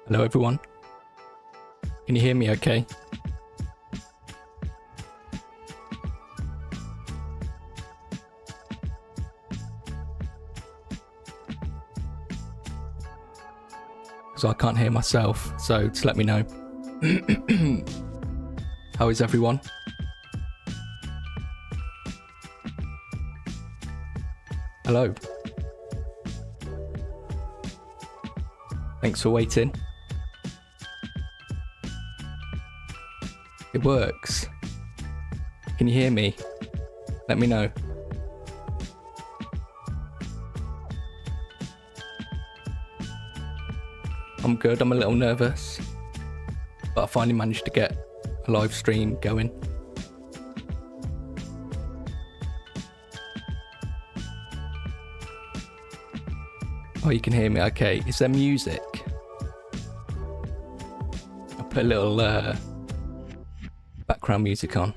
Hello everyone. Can you hear me okay? Because I can't hear myself, so just let me know. How is everyone? Hello. Thanks for waiting. It works. Can you hear me? Let me know. I'm good, I'm a little nervous, but I finally managed to get a live stream going. Oh, you can hear me, okay. Is there music? I'll put a little background music on.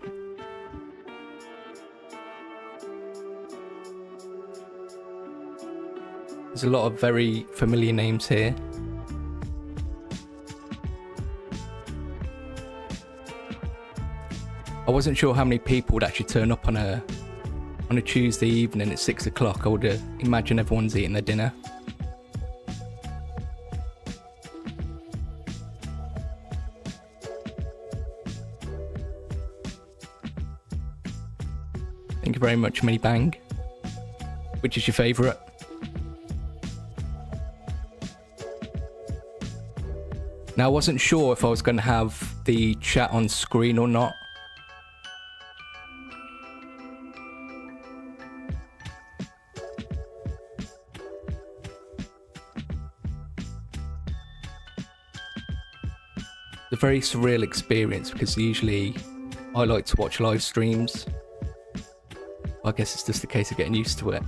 There's a lot of very familiar names here. I wasn't sure how many people would actually turn up on a Tuesday evening at 6 o'clock. I would imagine everyone's eating their dinner. Thank you very much, Mini Bang. Which is your favourite? Now, I wasn't sure if I was going to have the chat on screen or not. It's a very surreal experience because usually I like to watch live streams. I guess it's just a case of getting used to it.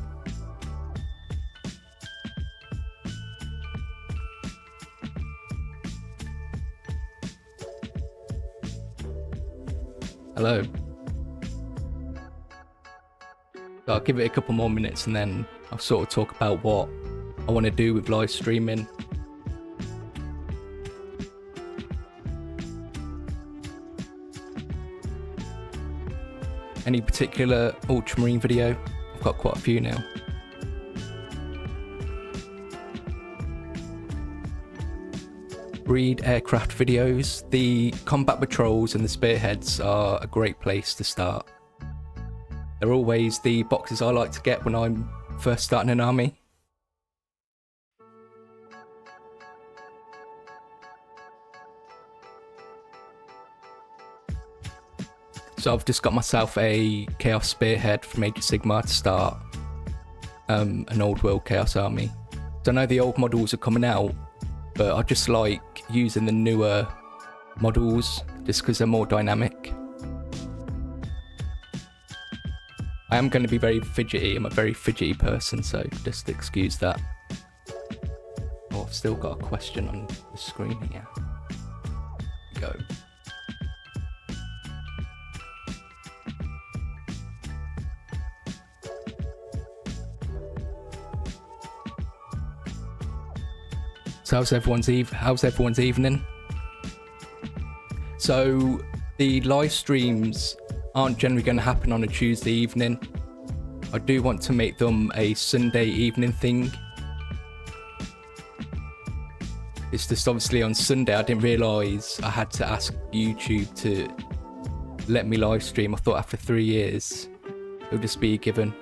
Hello. So I'll give it a couple more minutes and then I'll sort of talk about what I want to do with live streaming. Any particular ultramarine video? I've got quite a few now. Read aircraft videos. The combat patrols and the spearheads are a great place to start. They're always the boxes I like to get when I'm first starting an army. So I've just got myself a Chaos Spearhead from Age of Sigmar to start an old world Chaos army. So I know the old models are coming out, but I just like using the newer models just because they're more dynamic. I am going to be very fidgety, I'm a very fidgety person, so just excuse that. Oh, I've still got a question on the screen here. Go. So how's everyone's evening? So the live streams aren't generally going to happen on a Tuesday evening. I do want to make them a Sunday evening thing. It's just obviously on Sunday I didn't realise I had to ask YouTube to let me live stream. I thought after 3 years it would just be a given.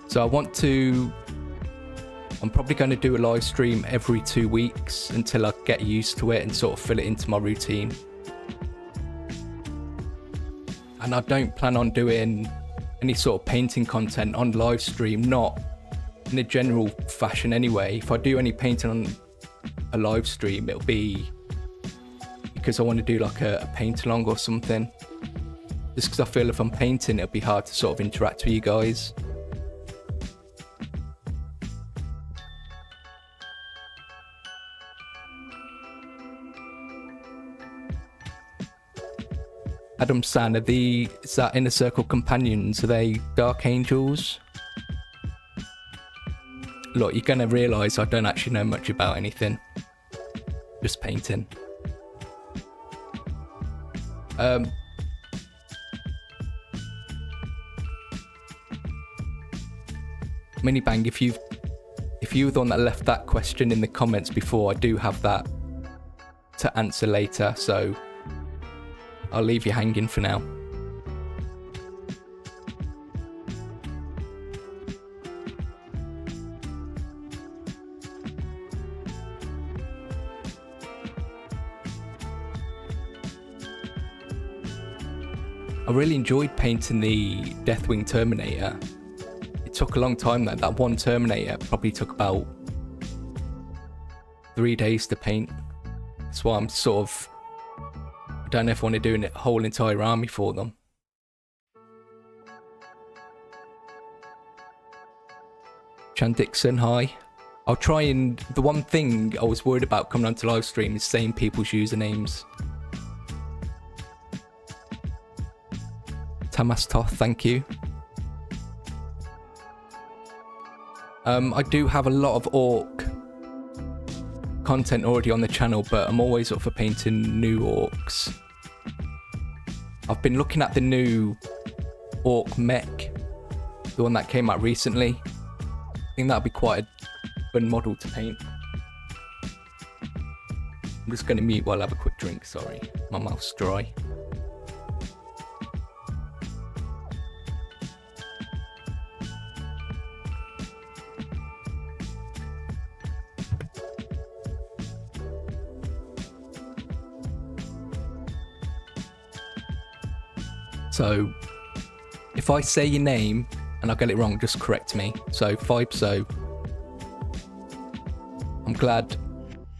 So I'm probably going to do a live stream every 2 weeks until I get used to it and sort of fill it into my routine. And I don't plan on doing any sort of painting content on live stream, not in a general fashion anyway. If I do any painting on a live stream, it'll be because I want to do like a paint along or something. Just because I feel if I'm painting, it'll be hard to sort of interact with you guys. Adam San, is that Inner Circle companions? Are they Dark Angels? Look, you're gonna realise I don't actually know much about anything. Just painting. Minibang, if you were the one that left that question in the comments before, I do have that to answer later, so I'll leave you hanging for now. I really enjoyed painting the Deathwing Terminator. It took a long time though. That one Terminator probably took about 3 days to paint. That's why I'm sort of, I don't know if I want to do a whole entire army for them. Chan Dixon, hi. I'll try and, the one thing I was worried about coming onto live stream is saying people's usernames. Tamas Toth, thank you. I do have a lot of orc content already on the channel, but I'm always up for painting new orcs. I've been looking at the new orc mech, the one that came out recently. I think that'll be quite a fun model to paint. I'm just going to mute while I have a quick drink, sorry, my mouth's dry. So, if I say your name and I get it wrong, just correct me. So, Fibso, I'm glad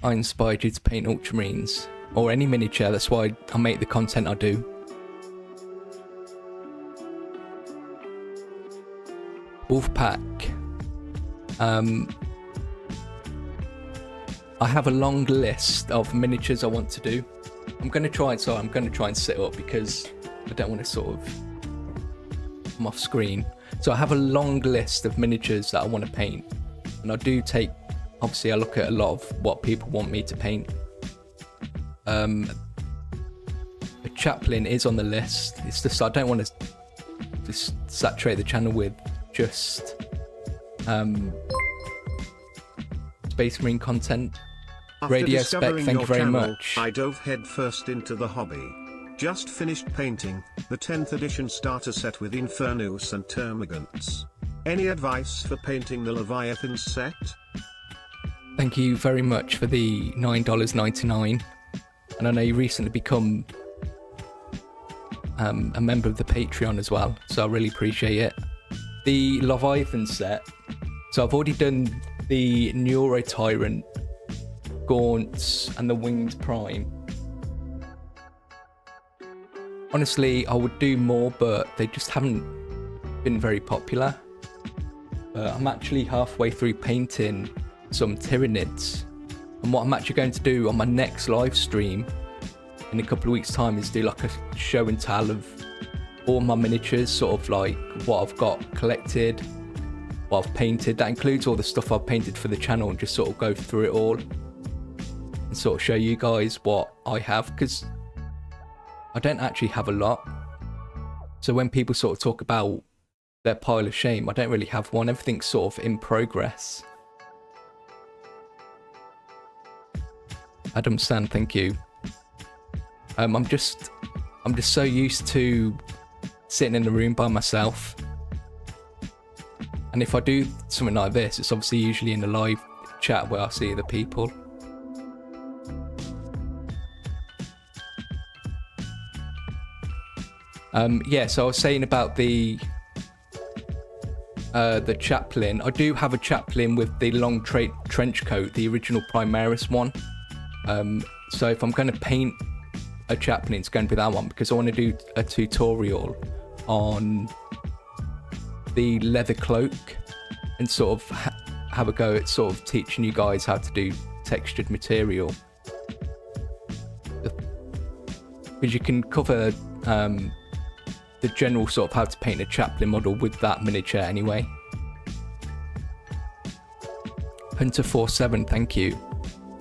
I inspired you to paint Ultramarines, or any miniature, that's why I make the content I do. Wolfpack, I have a long list of miniatures I want to do. I'm going to try and set up because I don't want to sort of come off screen. So I have a long list of miniatures that I want to paint, and I do take, obviously I look at a lot of what people want me to paint. A chaplain is on the list. It's just I don't want to just saturate the channel with just Space Marine content. After Radio Spec, thank you very much. I dove headfirst into the hobby. Just finished painting the 10th edition starter set with Infernus and Termagants. Any advice for painting the Leviathan set? Thank you very much for the $9.99. And I know you recently become a member of the Patreon as well, so I really appreciate it. The Leviathan set, so I've already done the Neuro Tyrant, Gaunts, and the Winged Prime. Honestly, I would do more, but they just haven't been very popular. I'm actually halfway through painting some Tyranids, and what I'm actually going to do on my next live stream in a couple of weeks' time is do like a show and tell of all my miniatures, sort of like what I've got collected, what I've painted. That includes all the stuff I've painted for the channel, and just sort of go through it all and sort of show you guys what I have, because I don't actually have a lot. So when people sort of talk about their pile of shame, I don't really have one. Everything's sort of in progress. Adam Sand, thank you. I'm just so used to sitting in the room by myself, and if I do something like this, it's obviously usually in a live chat where I see the people. Yeah, so I was saying about the chaplain. I do have a chaplain with the long trench coat, the original Primaris one. So if I'm going to paint a chaplain, it's going to be that one, because I want to do a tutorial on the leather cloak and sort of have a go at sort of teaching you guys how to do textured material. Because you can cover the general sort of how to paint a chaplain model with that miniature anyway. Hunter47, thank you.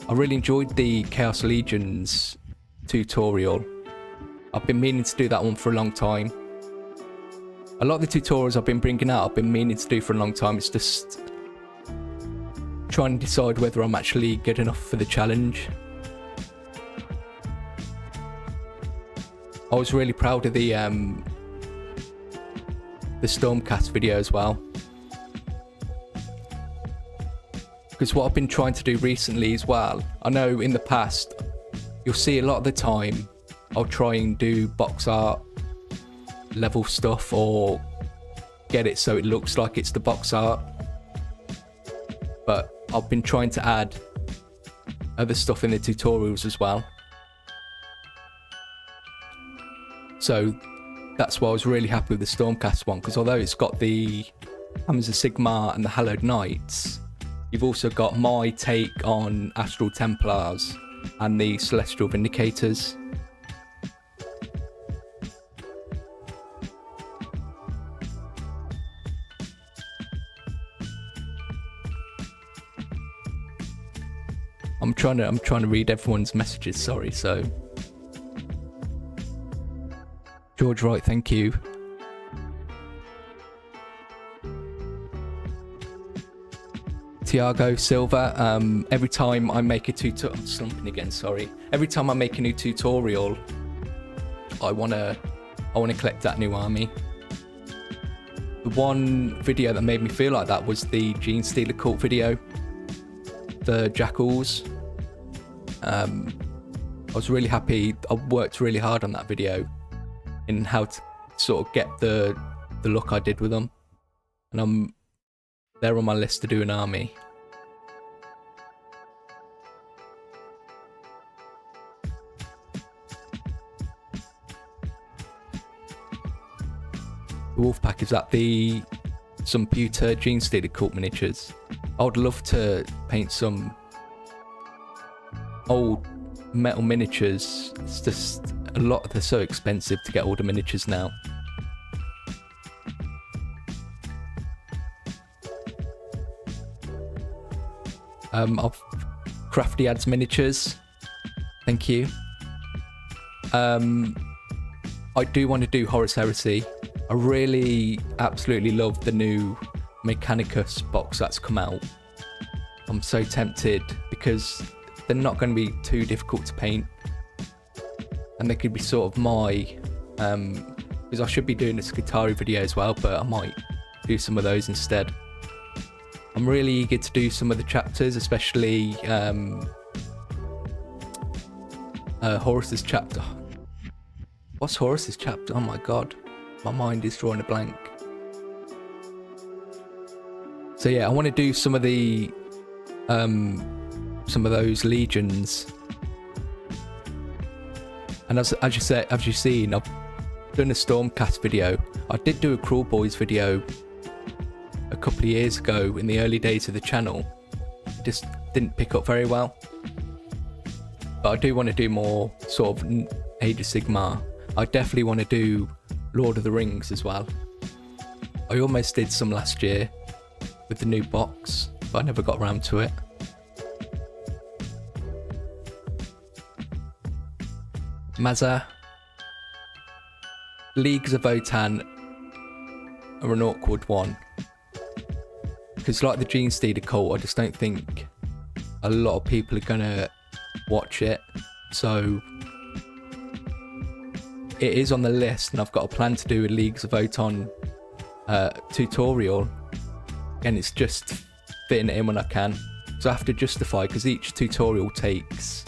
I really enjoyed the Chaos Legions tutorial. I've been meaning to do that one for a long time. A lot of the tutorials I've been bringing out, I've been meaning to do for a long time. It's just trying to decide whether I'm actually good enough for the challenge. I was really proud of the Stormcast video as well. Because what I've been trying to do recently as well, I know in the past, you'll see a lot of the time, I'll try and do box art level stuff or get it so it looks like it's the box art. But I've been trying to add other stuff in the tutorials as well. So that's why I was really happy with the Stormcast one, because although it's got the Hammers of Sigmar and the Hallowed Knights, you've also got my take on Astral Templars and the Celestial Vindicators. I'm trying to read everyone's messages, sorry, so George Wright, thank you. Tiago Silva, every time I make a tutorial, I'm slumping again, sorry. Every time I make a new tutorial, I wanna collect that new army. The one video that made me feel like that was the Gene Stealer cult video, the Jackals. I was really happy. I worked really hard on that video in how to sort of get the look I did with them, and they're on my list to do an army. The Wolfpack, is that some pewter Gene Stealer cult miniatures? I would love to paint some old metal miniatures. It's just a lot, they're so expensive to get all the miniatures now. Crafty adds miniatures, thank you. I do want to do Horus Heresy. I really absolutely love the new Mechanicus box that's come out. I'm so tempted because they're not going to be too difficult to paint, and they could be sort of my because I should be doing a Skitarii video as well, but I might do some of those instead. I'm really eager to do some of the chapters, especially Horus's chapter. What's Horus's chapter? Oh my god, my mind is drawing a blank. So yeah, I want to do some of those legions. And as you've seen, I've done a Stormcast video. I did do a Cruel Boys video a couple of years ago in the early days of the channel. It just didn't pick up very well. But I do want to do more sort of Age of Sigmar. I definitely want to do Lord of the Rings as well. I almost did some last year with the new box, but I never got around to it. Mazza. Leagues of Votann are an awkward one. Because like the Gene Stealer cult, I just don't think a lot of people are gonna watch it. So it is on the list, and I've got a plan to do a Leagues of Votann tutorial. And it's just fitting it in when I can. So I have to justify, because each tutorial takes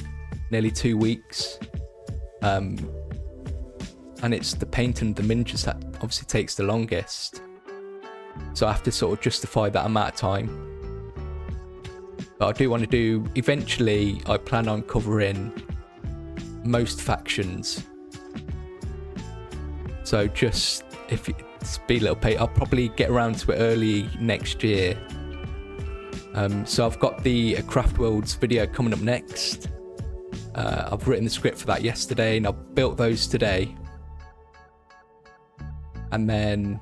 nearly 2 weeks. And it's the painting of the miniatures that obviously takes the longest. So I have to sort of justify that amount of time. But I do want to do, eventually I plan on covering most factions. So just, if it's be a little bit, I'll probably get around to it early next year. So I've got the Craft Worlds video coming up next. I've written the script for that yesterday, and I've built those today. And then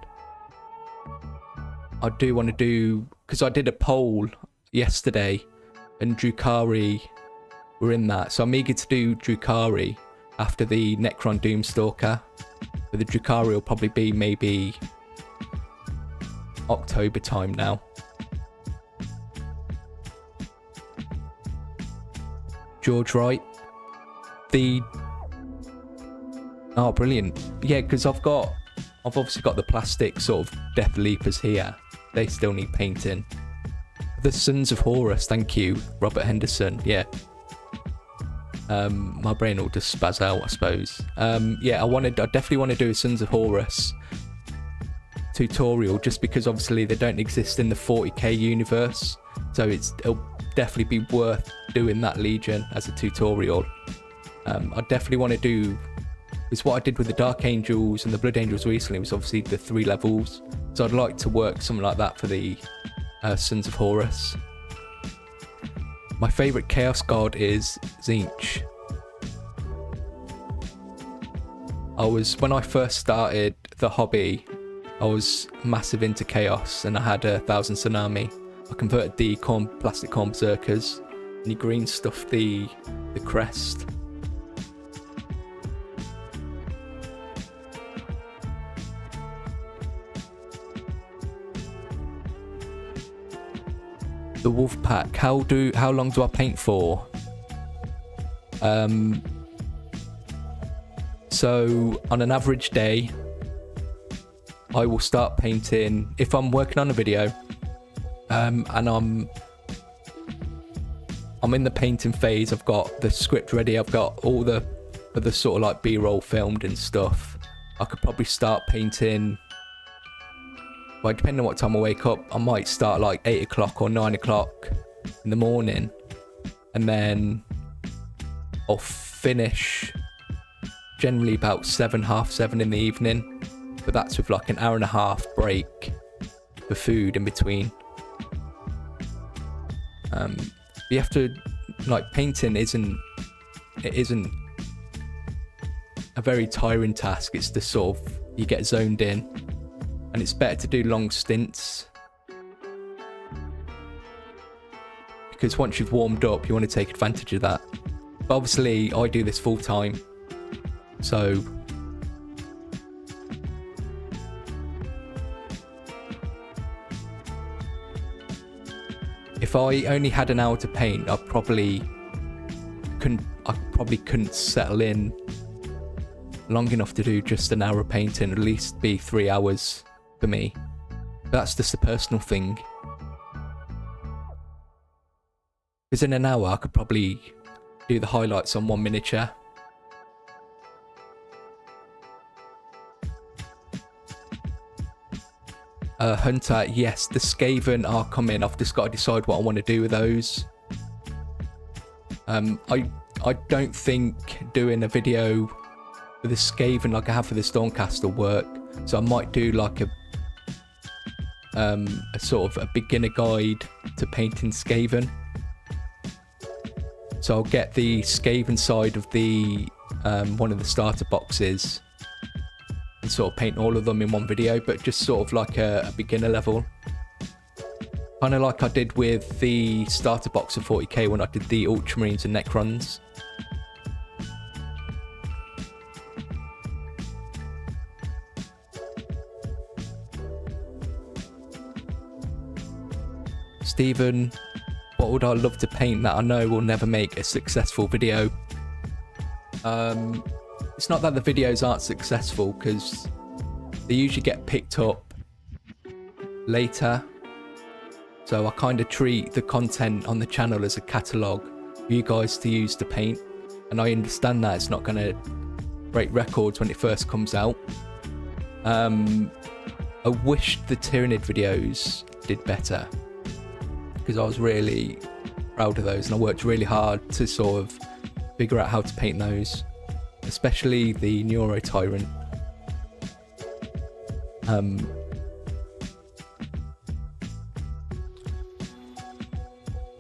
I do want to do, because I did a poll yesterday and Drukhari were in that, so I'm eager to do Drukhari after the Necron Doomstalker. But the Drukhari will probably be maybe October time now. George Wright. Oh, brilliant. Yeah, because I've obviously got the plastic sort of Death Leapers here. They still need painting. The Sons of Horus, thank you, Robert Henderson. Yeah. My brain will just spaz out, I suppose. Yeah, I definitely want to do a Sons of Horus tutorial, just because obviously they don't exist in the 40k universe. So it'll definitely be worth doing that Legion as a tutorial. I definitely want to do is what I did with the Dark Angels and the Blood Angels recently, was obviously the 3 levels. So I'd like to work something like that for the Sons of Horus. My favourite Chaos God is Tzeentch. When I first started the hobby, I was massive into Chaos, and I had 1,000 Tsunami. I converted the plastic corn berserkers, and he green stuffed the crest. The Wolf Pack. How long do I paint for? So on an average day, I will start painting if I'm working on a video, and I'm in the painting phase. I've got the script ready. I've got all the sort of like B-roll filmed and stuff. I could probably start painting. Well, depending on what time I wake up, I might start like 8 o'clock or 9 o'clock in the morning, and then I'll finish generally about 7, half 7 in the evening, but that's with like an hour and a half break for food in between. You have to, like, painting isn't a very tiring task. It's the sort of, you get zoned in. And it's better to do long stints, because once you've warmed up, you want to take advantage of that. But obviously, I do this full time, so if I only had an hour to paint, I probably couldn't settle in long enough to do just an hour of painting. At least be 3 hours. For me, that's just a personal thing, because in an hour I could probably do the highlights on 1 miniature. Hunter, yes, the Skaven are coming. I've just got to decide what I want to do with those. I don't think doing a video with a Skaven like I have for the Stormcast will work, so I might do like a sort of a beginner guide to painting Skaven. So I'll get the Skaven side of the one of the starter boxes and sort of paint all of them in one video, but just sort of like a beginner level, kind of like I did with the starter box of 40k when I did the Ultramarines and Necrons. Stephen, what would I love to paint that I know will never make a successful video? It's not that the videos aren't successful, because they usually get picked up later. So I kind of treat the content on the channel as a catalogue for you guys to use to paint. And I understand that it's not going to break records when it first comes out. I wish the Tyranid videos did better, because I was really proud of those and I worked really hard to sort of figure out how to paint those, especially the Neuro Tyrant.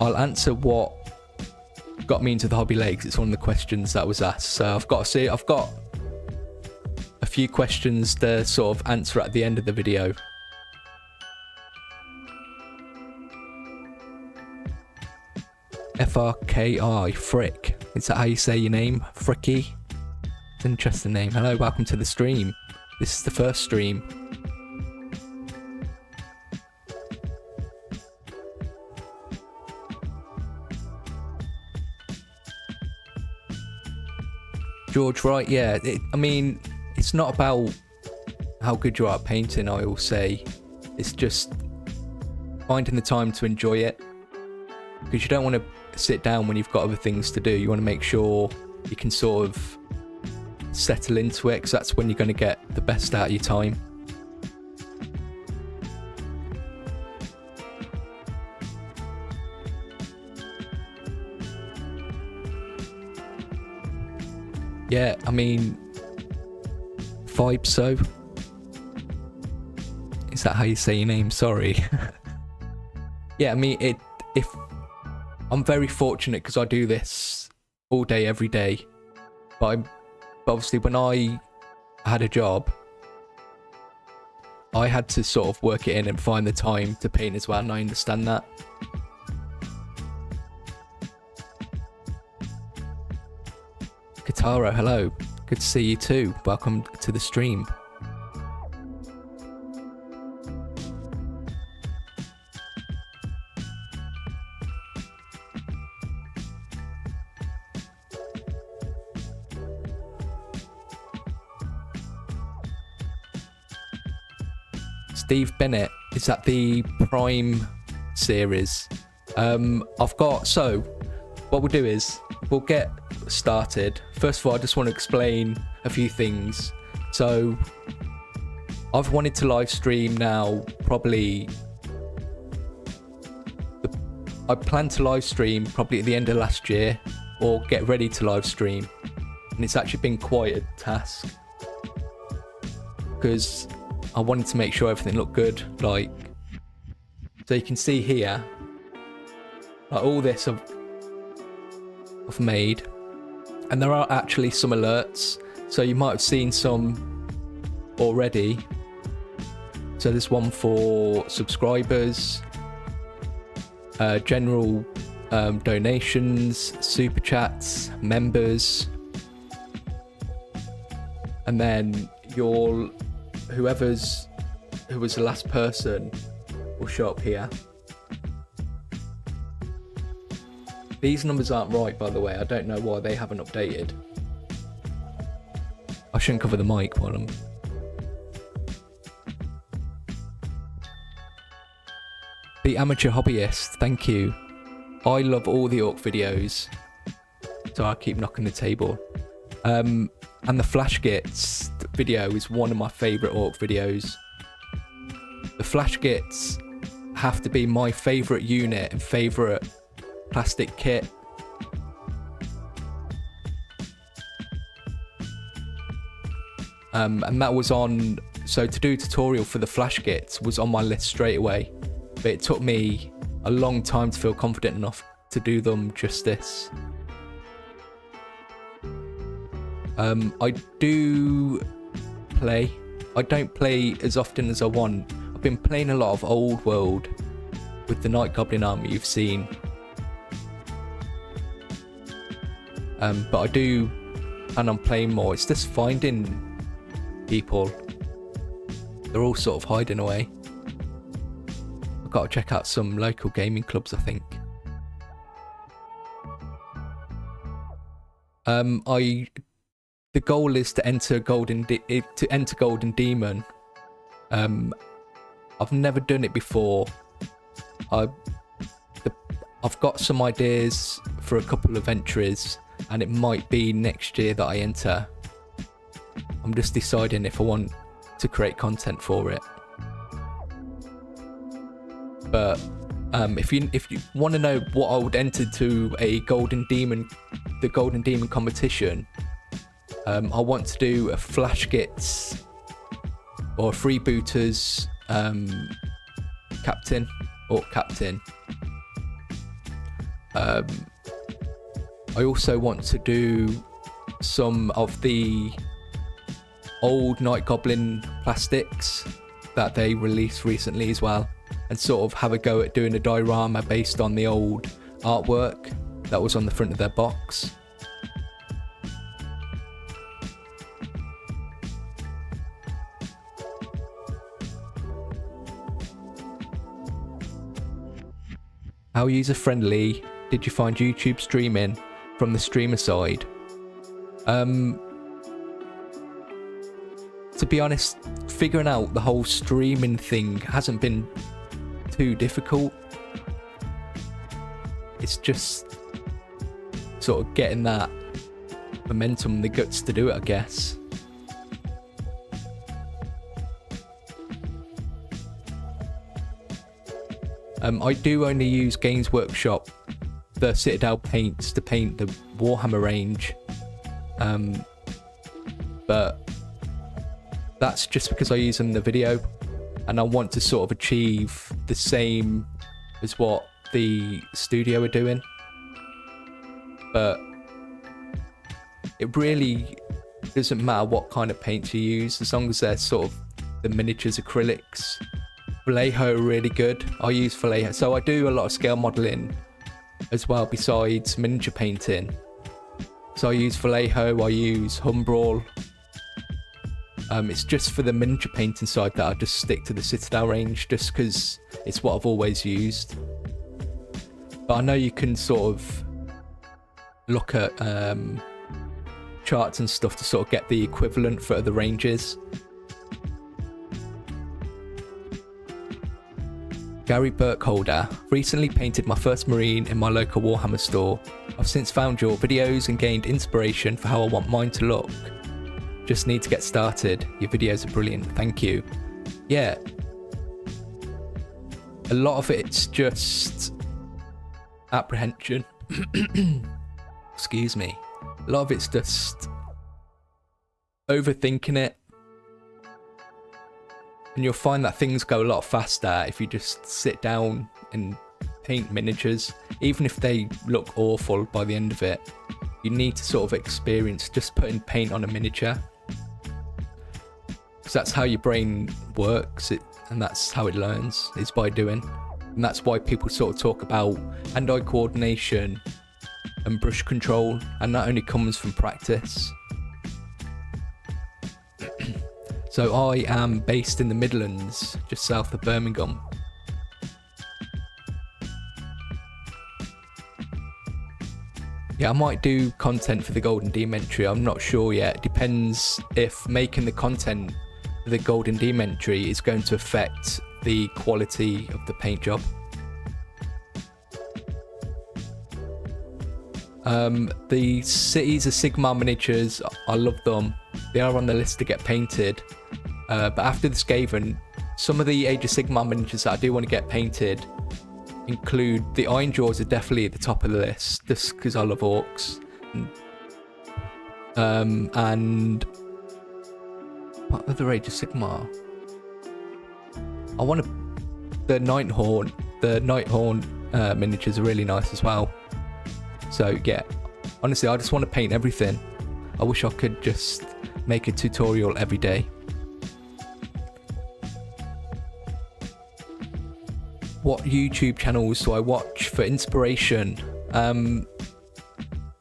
I'll answer what got me into the hobby legs. It's one of the questions that was asked. So I've got a few questions to sort of answer at the end of the video. FRKI, Frick. Is that how you say your name? Fricky? It's an interesting name. Hello, welcome to the stream. This is the first stream. George, right, yeah. I mean, it's not about how good you are at painting, I will say. It's just finding the time to enjoy it. Because you don't want to sit down when you've got other things to do. You want to make sure you can sort of settle into it, because that's when you're going to get the best out of your time. Yeah, I mean, Vibe so. Is that how you say your name? Sorry. Yeah, I mean, if I'm very fortunate because I do this all day, every day. But obviously, when I had a job, I had to sort of work it in and find the time to paint as well, and I understand that. Katara, hello. Good to see you too. Welcome to the stream. Steve Bennett, is that the Prime series? I've got, so what we'll do is we'll get started. First of all, I just want to explain a few things. So I've wanted to live stream now, probably I plan to live stream probably at the end of last year, or get ready to live stream, and it's actually been quite a task because I wanted to make sure everything looked good. Like, so you can see here, like all this I've made, and there are actually some alerts, so you might have seen some already. So there's one for subscribers, general donations, super chats, members, and then who was the last person will show up here. These numbers aren't right, by the way. I don't know why they haven't updated. I shouldn't cover the mic while I'm... The Amateur Hobbyist, thank you. I love all the Orc videos, so I keep knocking the table. And the Flash Gits video is one of my favourite Orc videos. The Flash Gits have to be my favourite unit and favourite plastic kit. And that was on, so to do a tutorial for the Flash Gits was on my list straight away, but it took me a long time to feel confident enough to do them justice. I do play. I don't play as often as I want. I've been playing a lot of Old World with the Night Goblin army you've seen. But I do plan on playing more. It's just finding people. They're all sort of hiding away. I've got to check out some local gaming clubs, I think. The goal is to enter Golden Demon. I've never done it before. I've got some ideas for a couple of entries, and it might be next year that I enter. I'm just deciding if I want to create content for it. But if you want to know what I would enter to a the Golden Demon competition, I want to do a Flash Gits or a Freebooters captain or captain. I also want to do some of the old Night Goblin plastics that they released recently as well, and sort of have a go at doing a diorama based on the old artwork that was on the front of their box. How user-friendly did you find YouTube streaming from the streamer side? To be honest, figuring out the whole streaming thing hasn't been too difficult. It's just sort of getting that momentum and the guts to do it, I guess. I do only use Games Workshop, the Citadel paints, to paint the Warhammer range. But that's just because I use them in the video, and I want to sort of achieve the same as what the studio are doing. But it really doesn't matter what kind of paints you use, as long as they're sort of the miniatures acrylics. Vallejo are really good. I use Vallejo, so I do a lot of scale modelling as well besides miniature painting. So I use Vallejo, I use Humbrol. It's just for the miniature painting side that I just stick to the Citadel range, just because it's what I've always used. But I know you can sort of look at charts and stuff to sort of get the equivalent for other ranges. Gary Burkholder, recently painted my first Marine in my local Warhammer store. I've since found your videos and gained inspiration for how I want mine to look. Just need to get started. Your videos are brilliant, thank you. Yeah, a lot of it's just apprehension. Excuse me. A lot of it's just overthinking it. And you'll find that things go a lot faster if you just sit down and paint miniatures. Even if they look awful by the end of it, you need to sort of experience just putting paint on a miniature. Because that's how your brain works, and that's how it learns, is by doing. And that's why people sort of talk about hand-eye coordination and brush control, and that only comes from practice. So I am based in the Midlands, just south of Birmingham. Yeah, I might do content for the Golden Demon entry, I'm not sure yet. Depends if making the content for the Golden Demon entry is going to affect the quality of the paint job. The Cities of Sigmar miniatures, I love them. They are on the list to get painted. But after the Skaven, some of the Age of Sigmar miniatures that I do want to get painted include the Iron Jaws are definitely at the top of the list, just because I love orcs. And what other Age of Sigmar? I want the Nighthorn. The Nighthorn miniatures are really nice as well. So yeah, honestly, I just want to paint everything. I wish I could just make a tutorial every day. What YouTube channels do I watch for inspiration?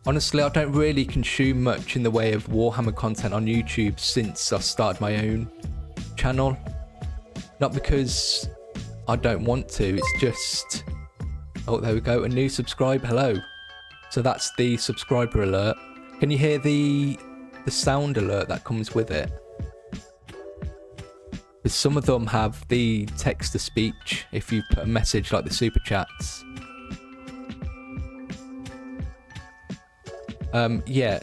Honestly, I don't really consume much in the way of Warhammer content on YouTube since I started my own channel. Not because I don't want to, it's just... Oh, there we go, a new subscriber, hello. So that's the subscriber alert. Can you hear the sound alert that comes with it? Because some of them have the text-to-speech if you put a message like the super chats. Yeah,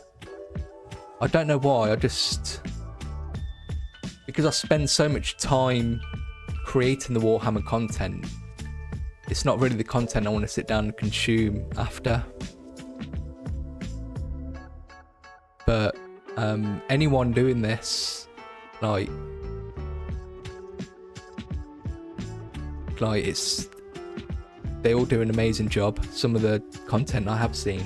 I don't know why, because I spend so much time creating the Warhammer content, it's not really the content I want to sit down and consume after. But anyone doing this, like they all do an amazing job. Some of the content I have seen.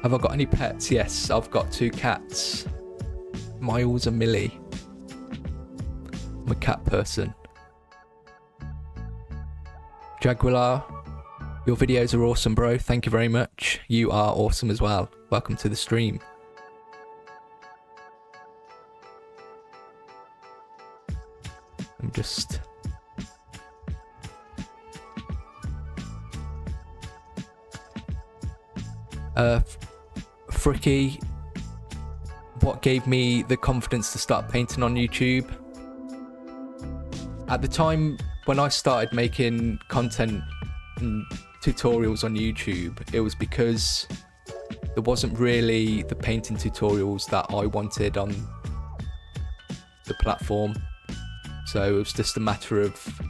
Have I got any pets? Yes, I've got 2 cats. Miles and Millie. I'm a cat person. Jaguar, your videos are awesome, bro. Thank you very much. You are awesome as well. Welcome to the stream. I'm just... Fricky, what gave me the confidence to start painting on YouTube? At the time when I started making content and tutorials on YouTube, it was because there wasn't really the painting tutorials that I wanted on the platform. So it was just a matter of,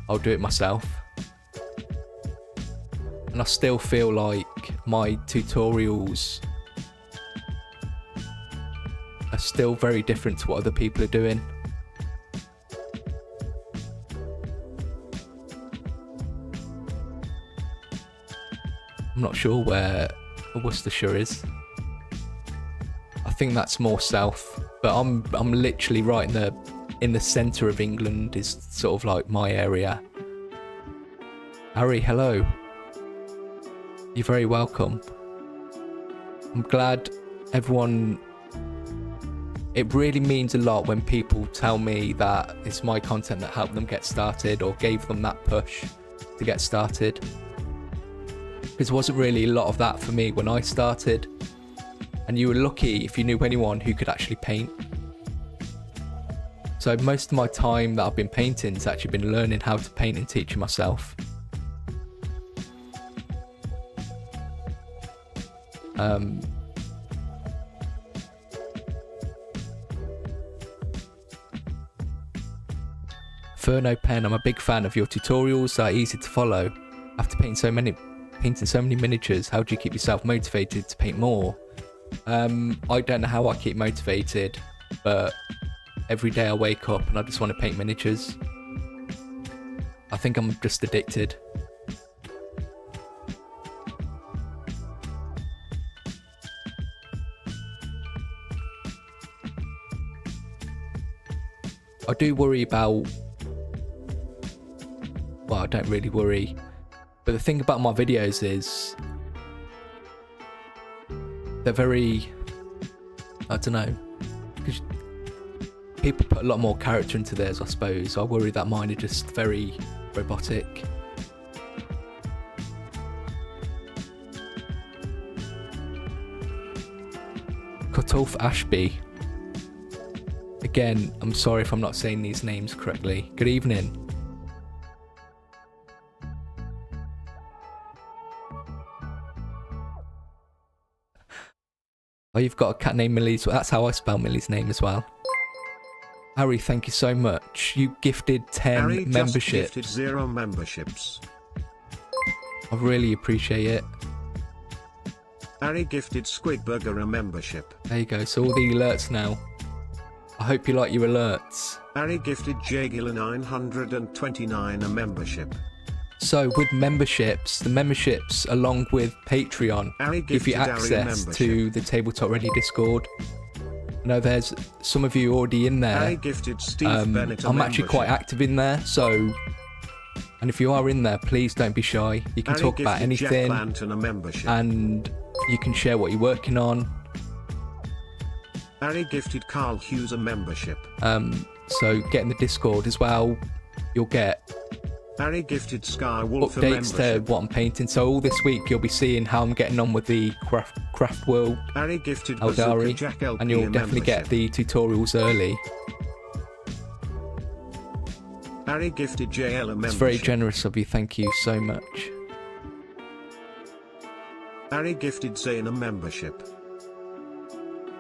I'll do it myself. And I still feel like my tutorials are still very different to what other people are doing. I'm not sure where Worcestershire is. I think that's more south, but I'm literally right in the centre of England is sort of like my area. Harry, hello. You're very welcome. I'm glad everyone... It really means a lot when people tell me that it's my content that helped them get started or gave them that push to get started. Because there wasn't really a lot of that for me when I started. And you were lucky if you knew anyone who could actually paint. So most of my time that I've been painting has actually been learning how to paint and teaching myself. Furno Pen, I'm a big fan of your tutorials, they're easy to follow. After painting so many miniatures, how do you keep yourself motivated to paint more? I don't know how I keep motivated, but every day I wake up and I just want to paint miniatures. I think I'm just addicted. I do worry about... Well, I don't really worry. But the thing about my videos is... They're very... I don't know. Because people put a lot more character into theirs, I suppose. I worry that mine are just very robotic. Cutoff Ashby. Again, I'm sorry if I'm not saying these names correctly. Good evening. Oh, you've got a cat named Millie. That's how I spell Millie's name as well. Harry, thank you so much. You gifted 10 Harry memberships. Just gifted 0 memberships. I really appreciate it. Harry gifted Squidburger a membership. There you go. So all the alerts now. I hope you like your alerts. Harry gifted Jagila 929 a membership. So with memberships, the memberships along with Patreon give you access to the Tabletop Ready Discord. I know there's some of you already in there. Harry gifted Steve Bennett a I'm actually quite active in there, so... And if you are in there, please don't be shy. You can talk about anything, and you can share what you're working on. Harry gifted Carl Hughes a membership. So get in the Discord as well. You'll get Harry gifted Skywolf a updates to what I'm painting. So all this week you'll be seeing how I'm getting on with the craft world. Harry gifted Eldari, Jack LP and you'll definitely get the tutorials early. Harry gifted JL a membership. It's very generous of you. Thank you so much. Harry gifted Zane a membership.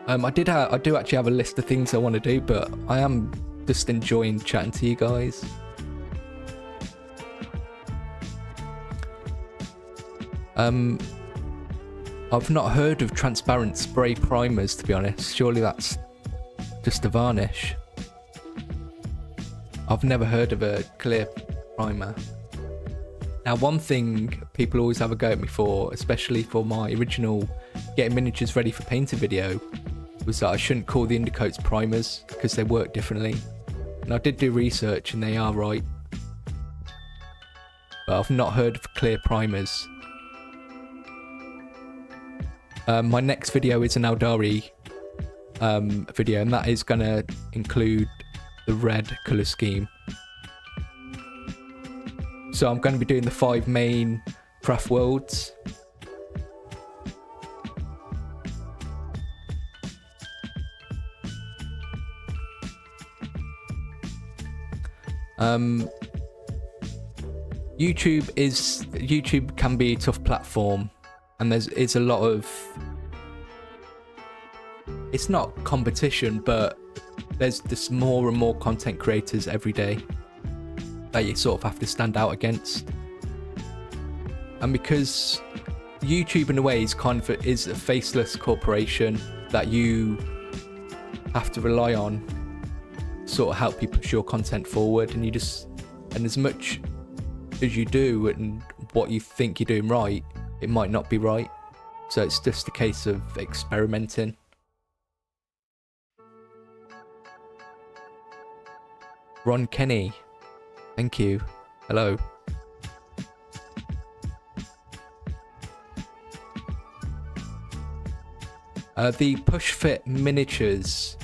I do actually have a list of things I want to do, but I am just enjoying chatting to you guys. I've not heard of transparent spray primers, to be honest. Surely that's just a varnish. I've never heard of a clear primer. Now, one thing people always have a go at me for, especially for my original getting miniatures ready for painting video, was that I shouldn't call the undercoats primers because they work differently. And I did do research and they are right. But I've not heard of clear primers. My next video is an Aldari video, and that is going to include the red colour scheme. So I'm going to be doing the 5 main craft worlds. YouTube can be a tough platform, and it's a lot of, it's not competition, but there's just more and more content creators every day that you sort of have to stand out against. And because YouTube in a way is is a faceless corporation that you have to rely on to sort of help you push your content forward, and as much as you do and what you think you're doing right, it might not be right. So it's just a case of experimenting. Ron Kenny, thank you. Hello. The push fit miniatures.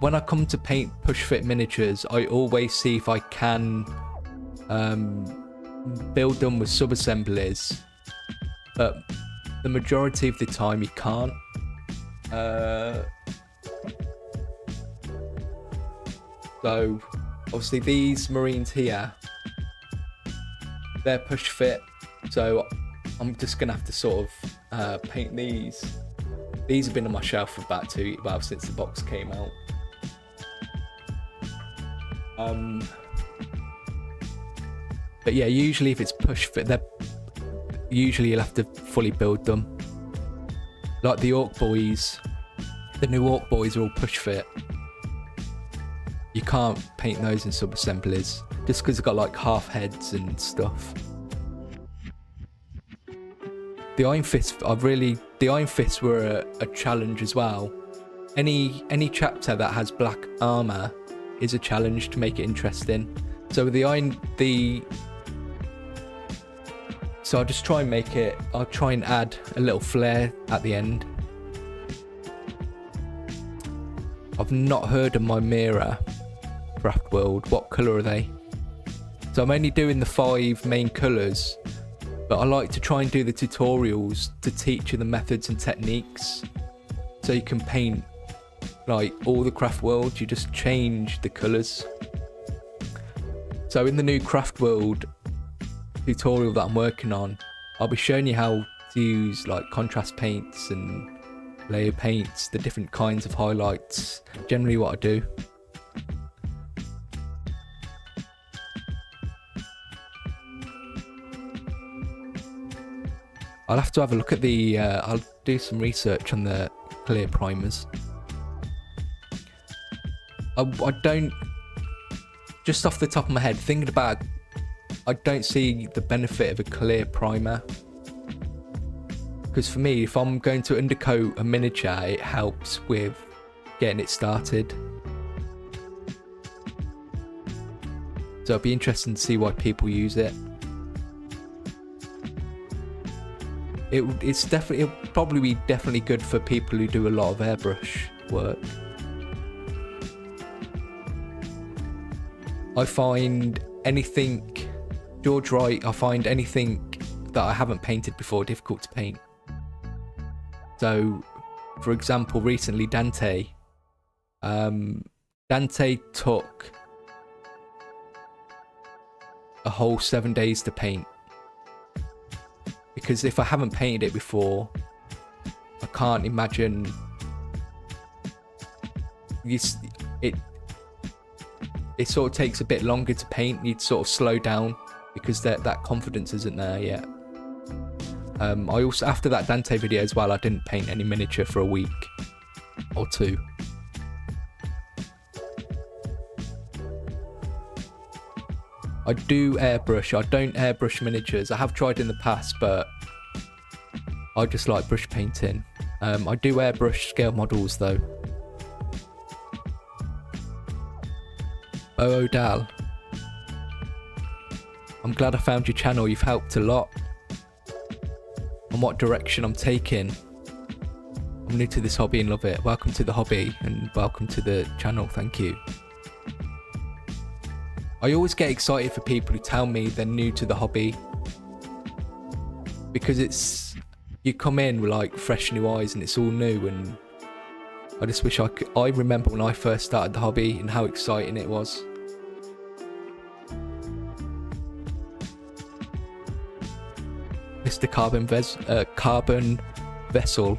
When I come to paint push fit miniatures, I always see if I can build them with sub-assemblies, but the majority of the time you can't. So obviously these Marines here, they're push fit, so I'm just gonna have to sort of paint these. These have been on my shelf for about since the box came out. But yeah, usually if it's push fit, usually you'll have to fully build them. Like the Orc Boys, the new Orc Boys are all push fit. You can't paint those in sub-assemblies just because they've got like half heads and stuff. The Iron Fists, the Iron Fists were a challenge as well. Any chapter that has black armor is a challenge to make it interesting. So with so I'll just try and I'll try and add a little flair at the end. I've not heard of my Mira craft world. What colour are they? So I'm only doing the 5 main colours, but I like to try and do the tutorials to teach you the methods and techniques, so you can paint like all the craft worlds. You just change the colours. So in the new craft world tutorial that I'm working on, I'll be showing you how to use like contrast paints and layer paints, the different kinds of highlights, generally what I do. I'll have to have a look at I'll do some research on the clear primers. I don't, just off the top of my head, thinking about it, I don't see the benefit of a clear primer. Because for me, if I'm going to undercoat a miniature, it helps with getting it started. So it'll be interesting to see why people use it. It'll probably be definitely good for people who do a lot of airbrush work. I find anything, George Wright, I find anything that I haven't painted before difficult to paint. So, for example, recently Dante took a whole 7 days to paint. Because if I haven't painted it before, I can't imagine it sort of takes a bit longer to paint. You'd sort of slow down because that confidence isn't there yet. I also, after that Dante video as well, I didn't paint any miniature for a week or two. I do airbrush. I don't airbrush miniatures. I have tried in the past, but I just like brush painting. I do airbrush scale models though. Oh, Odal. I'm glad I found your channel. You've helped a lot on what direction I'm taking. I'm new to this hobby and love it. Welcome to the hobby and welcome to the channel. Thank you. I always get excited for people who tell me they're new to the hobby, because you come in with like fresh new eyes and it's all new, and I just wish I remember when I first started the hobby and how exciting it was. Mr. Carbon Vessel.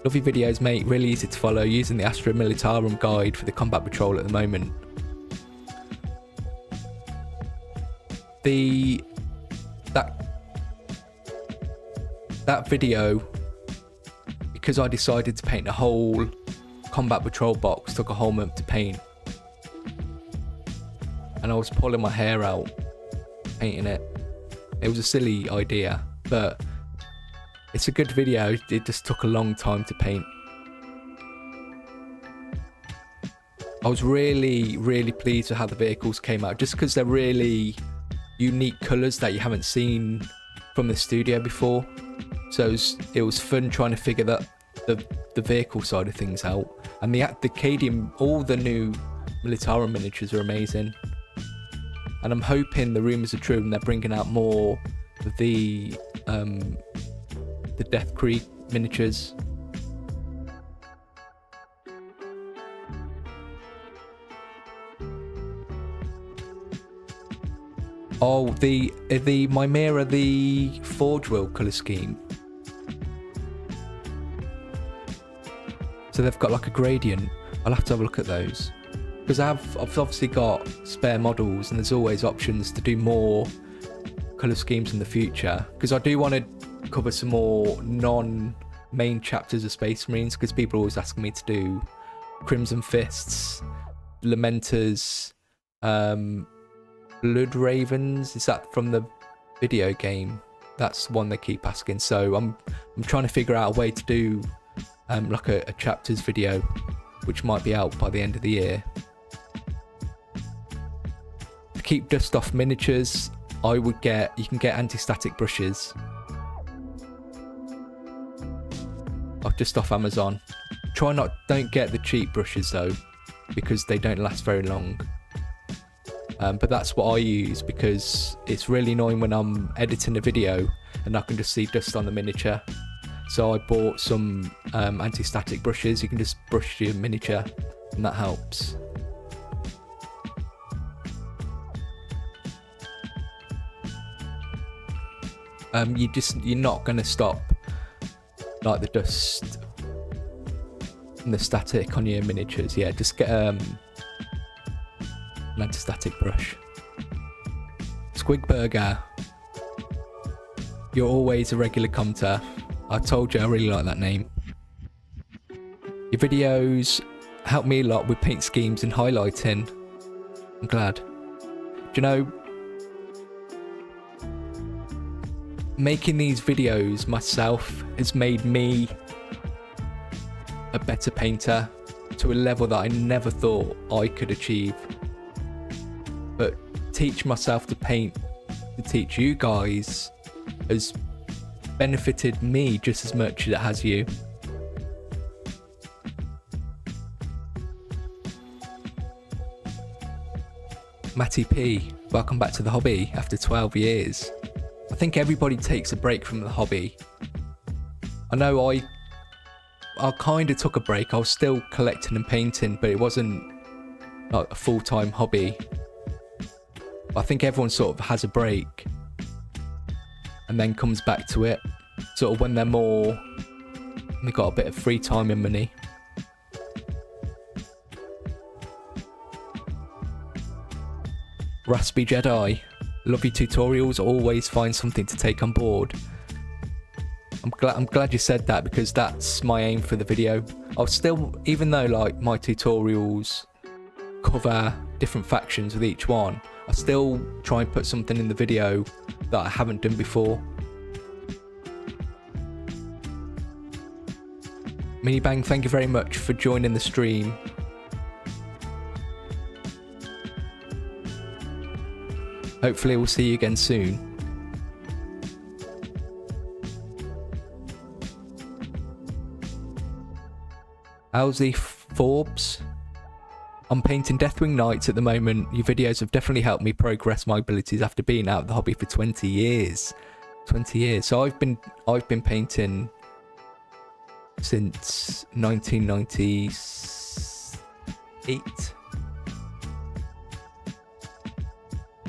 Lovely videos, mate. Really easy to follow. Using the Astra Militarum guide for the combat patrol at the moment. That video, because I decided to paint the whole combat patrol box, took a whole month to paint, and I was pulling my hair out painting it. It was a silly idea, but it's a good video. It just took a long time to paint. I was really pleased with how the vehicles came out, just because they're really unique colours that you haven't seen from the studio before. So it was fun trying to figure the vehicle side of things out. And the Cadium, all the new Militarum miniatures are amazing. And I'm hoping the rumours are true and they're bringing out more of the Death Creek miniatures. Oh, the Mimera, the Forge Wheel colour scheme. So they've got like a gradient. I'll have to have a look at those, because I've obviously got spare models, and there's always options to do more colour schemes in the future, because I do want to cover some more non-main chapters of Space Marines, because people are always asking me to do Crimson Fists, Lamenters, Blood Ravens. Is that from the video game? That's one they keep asking. So I'm trying to figure out a way to do like a chapters video, which might be out by the end of the year. To keep dust off miniatures, you can get anti-static brushes. Just off Amazon. Don't get the cheap brushes though, because they don't last very long. But that's what I use, because it's really annoying when I'm editing a video and I can just see dust on the miniature. So I bought some anti-static brushes. You can just brush your miniature and that helps. You're not going to stop like the dust and the static on your miniatures. Yeah, just get an anti-static brush. Squigburger, you're always a regular commenter. I told you I really like that name. Your videos help me a lot with paint schemes and highlighting. I'm glad. Do you know, making these videos myself has made me a better painter to a level that I never thought I could achieve. But teach myself to paint, to teach you guys, has benefited me just as much as it has you. Matty P, welcome back to the hobby after 12 years. I think everybody takes a break from the hobby. I know I kind of took a break. I was still collecting and painting, but it wasn't like a full-time hobby. I think everyone sort of has a break and then comes back to it sort of when they've got a bit of free time and money. Raspy Jedi, love your tutorials, always find something to take on board. I'm glad you said that, because that's my aim for the video. I'll still, even though like my tutorials cover different factions with each one, I still try and put something in the video that I haven't done before. Minibang, thank you very much for joining the stream. Hopefully we'll see you again soon. How's the Forbes? I'm painting Deathwing Knights at the moment. Your videos have definitely helped me progress my abilities after being out of the hobby for 20 years. 20 years. So I've been painting since 1998.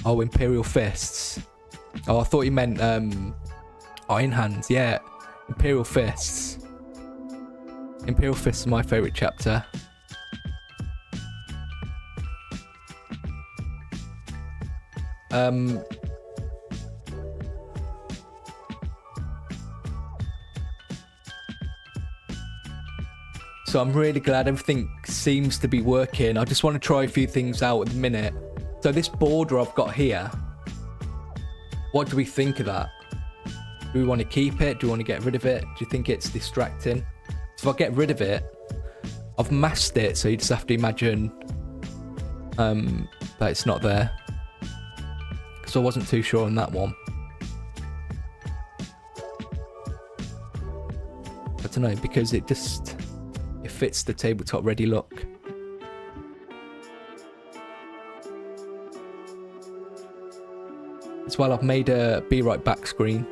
Oh, Imperial Fists. Oh, I thought you meant Iron Hands. Yeah, Imperial Fists. Imperial Fists is my favourite chapter. So I'm really glad everything seems to be working. I just want to try a few things out at the minute. So this border I've got here, what do we think of that? Do we want to keep it? Do we want to get rid of it? Do you think it's distracting? So if I get rid of it, I've masked it, so you just have to imagine that it's not there. So I wasn't too sure on that one. I don't know, because it fits the tabletop ready look. As well, I've made a Be Right Back screen.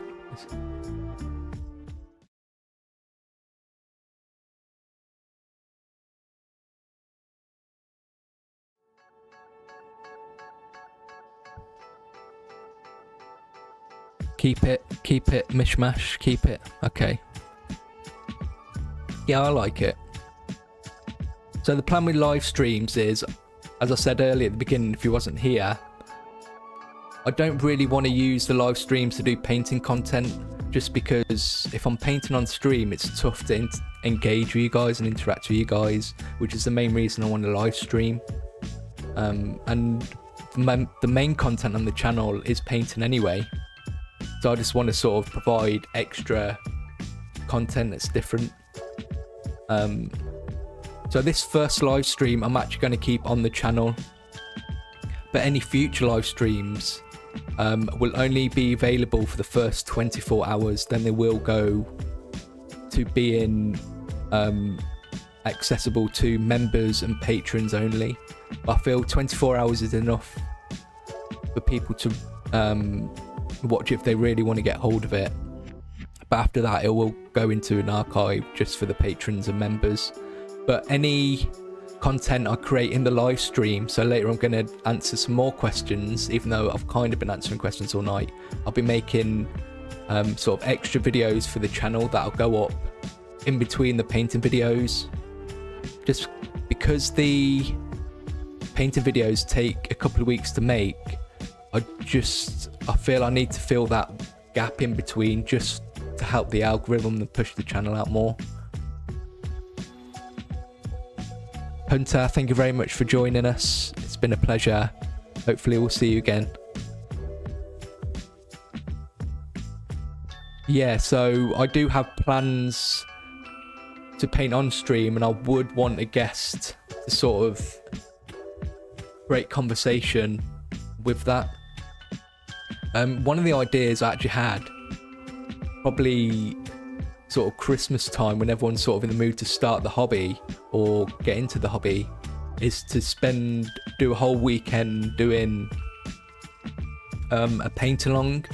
Keep it, mishmash, keep it. Okay. Yeah, I like it. So the plan with live streams is, as I said earlier at the beginning, if you wasn't here, I don't really want to use the live streams to do painting content, just because if I'm painting on stream, it's tough to engage with you guys and interact with you guys, which is the main reason I want to live stream. And the main content on the channel is painting anyway. So I just want to sort of provide extra content that's different. So this first live stream I'm actually going to keep on the channel, but any future live streams will only be available for the first 24 hours. Then they will go to being accessible to members and patrons only. I feel 24 hours is enough for people to watch if they really want to get hold of it. But after that, it will go into an archive just for the patrons and members. But any content I create in the live stream, so later I'm going to answer some more questions, even though I've kind of been answering questions all night. I'll be making sort of extra videos for the channel that'll go up in between the painting videos, just because the painting videos take a couple of weeks to make. I feel I need to fill that gap in between, just to help the algorithm and push the channel out more. Hunter, thank you very much for joining us. It's been a pleasure. Hopefully we'll see you again. Yeah, so I do have plans to paint on stream, and I would want a guest to sort of create conversation with that. One of the ideas I actually had, probably sort of Christmas time when everyone's sort of in the mood to start the hobby or get into the hobby, is to do a whole weekend doing a paint along,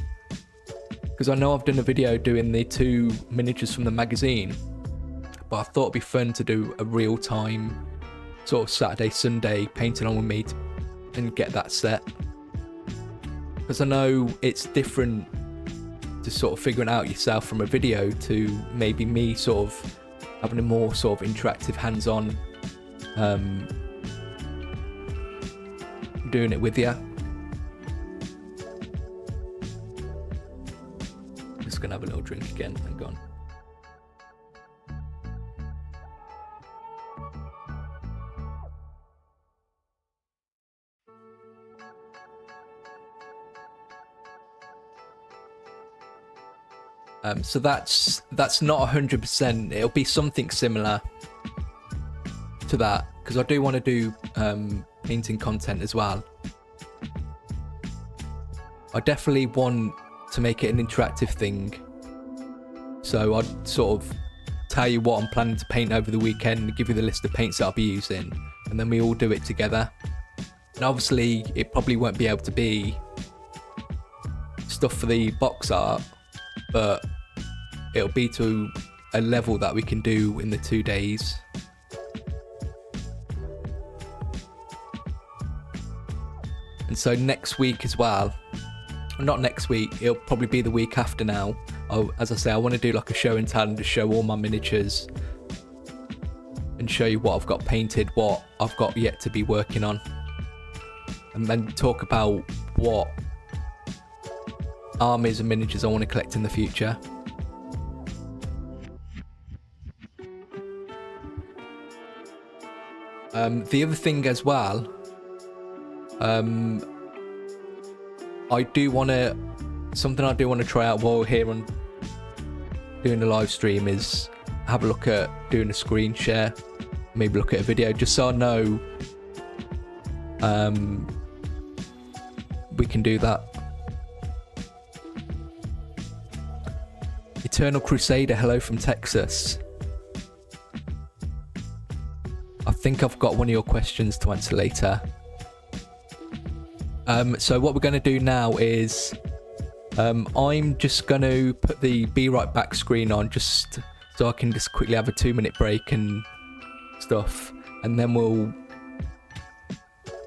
because I know I've done a video doing the 2 miniatures from the magazine, but I thought it'd be fun to do a real time sort of Saturday, Sunday paint along with me and get that set, because I know it's different to sort of figuring out yourself from a video to maybe me sort of having a more sort of interactive, hands-on doing it with you. Just gonna have a little drink again. Hang on. So that's not 100%. It'll be something similar to that, because I do want to do painting content as well. I definitely want to make it an interactive thing. So I'd sort of tell you what I'm planning to paint over the weekend, give you the list of paints that I'll be using, and then we all do it together. And obviously it probably won't be able to be stuff for the box art, but it'll be to a level that we can do in the 2 days. And so next week as well, not next week, it'll probably be the week after now. As I say, I want to do like a show and tell and just show all my miniatures and show you what I've got painted, what I've got yet to be working on, and then talk about what armies and miniatures I want to collect in the future. The other thing as well, something I do want to try out while we're here on doing the live stream is have a look at doing a screen share, maybe look at a video, just so I know we can do that. Eternal Crusader, hello from Texas. I think I've got one of your questions to answer later. So what we're going to do now is I'm just going to put the Be Right Back screen on just so I can just quickly have a 2-minute break and stuff, and then we'll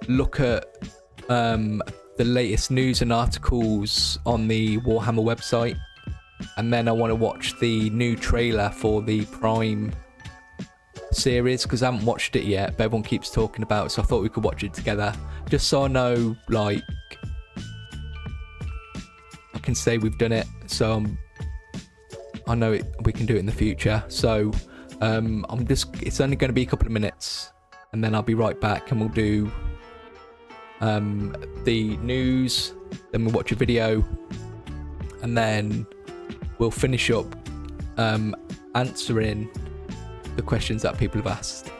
look at the latest news and articles on the Warhammer website, and then I want to watch the new trailer for the Prime series because I haven't watched it yet, but everyone keeps talking about it, so I thought we could watch it together just so I know, like, I can say we've done it, so I know we can do it in the future. So it's only going to be a couple of minutes and then I'll be right back and we'll do the news, then we'll watch a video, and then we'll finish up answering the questions that people have asked.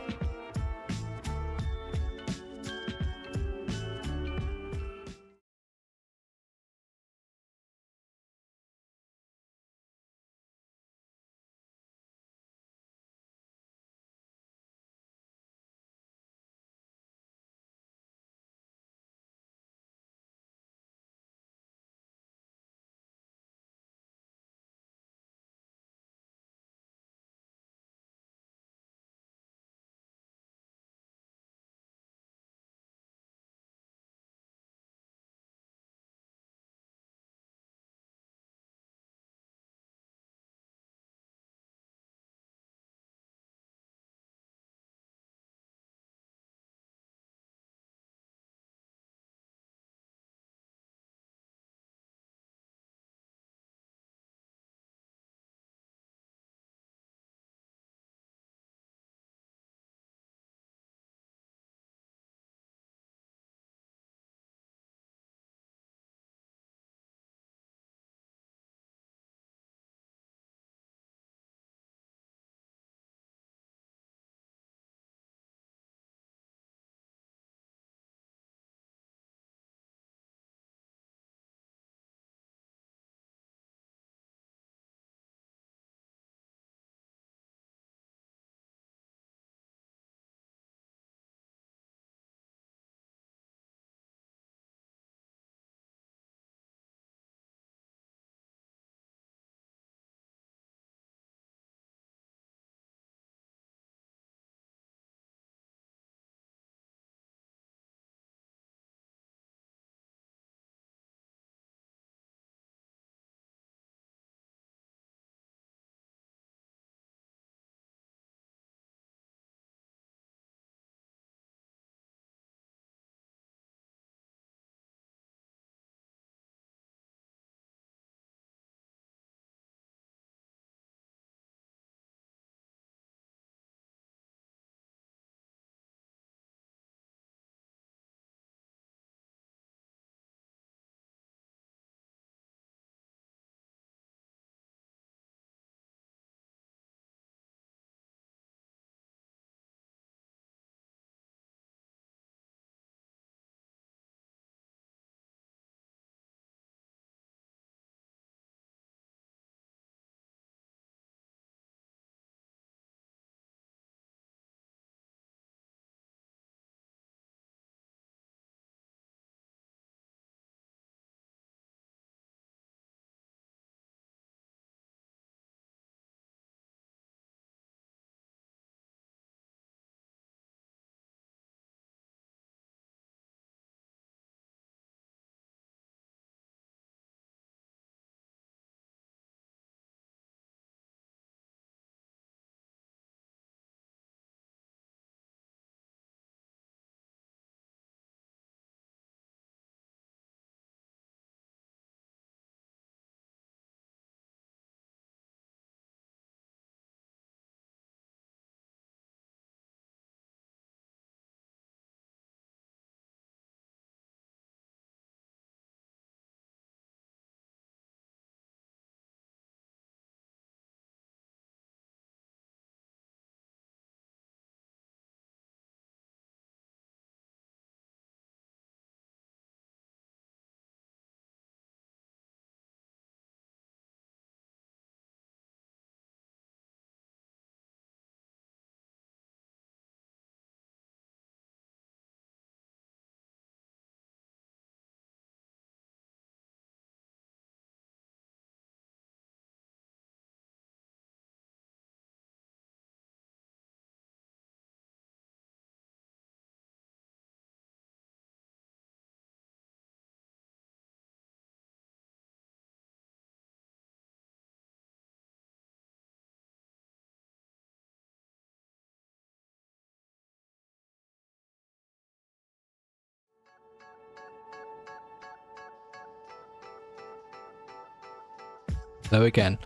Hello again.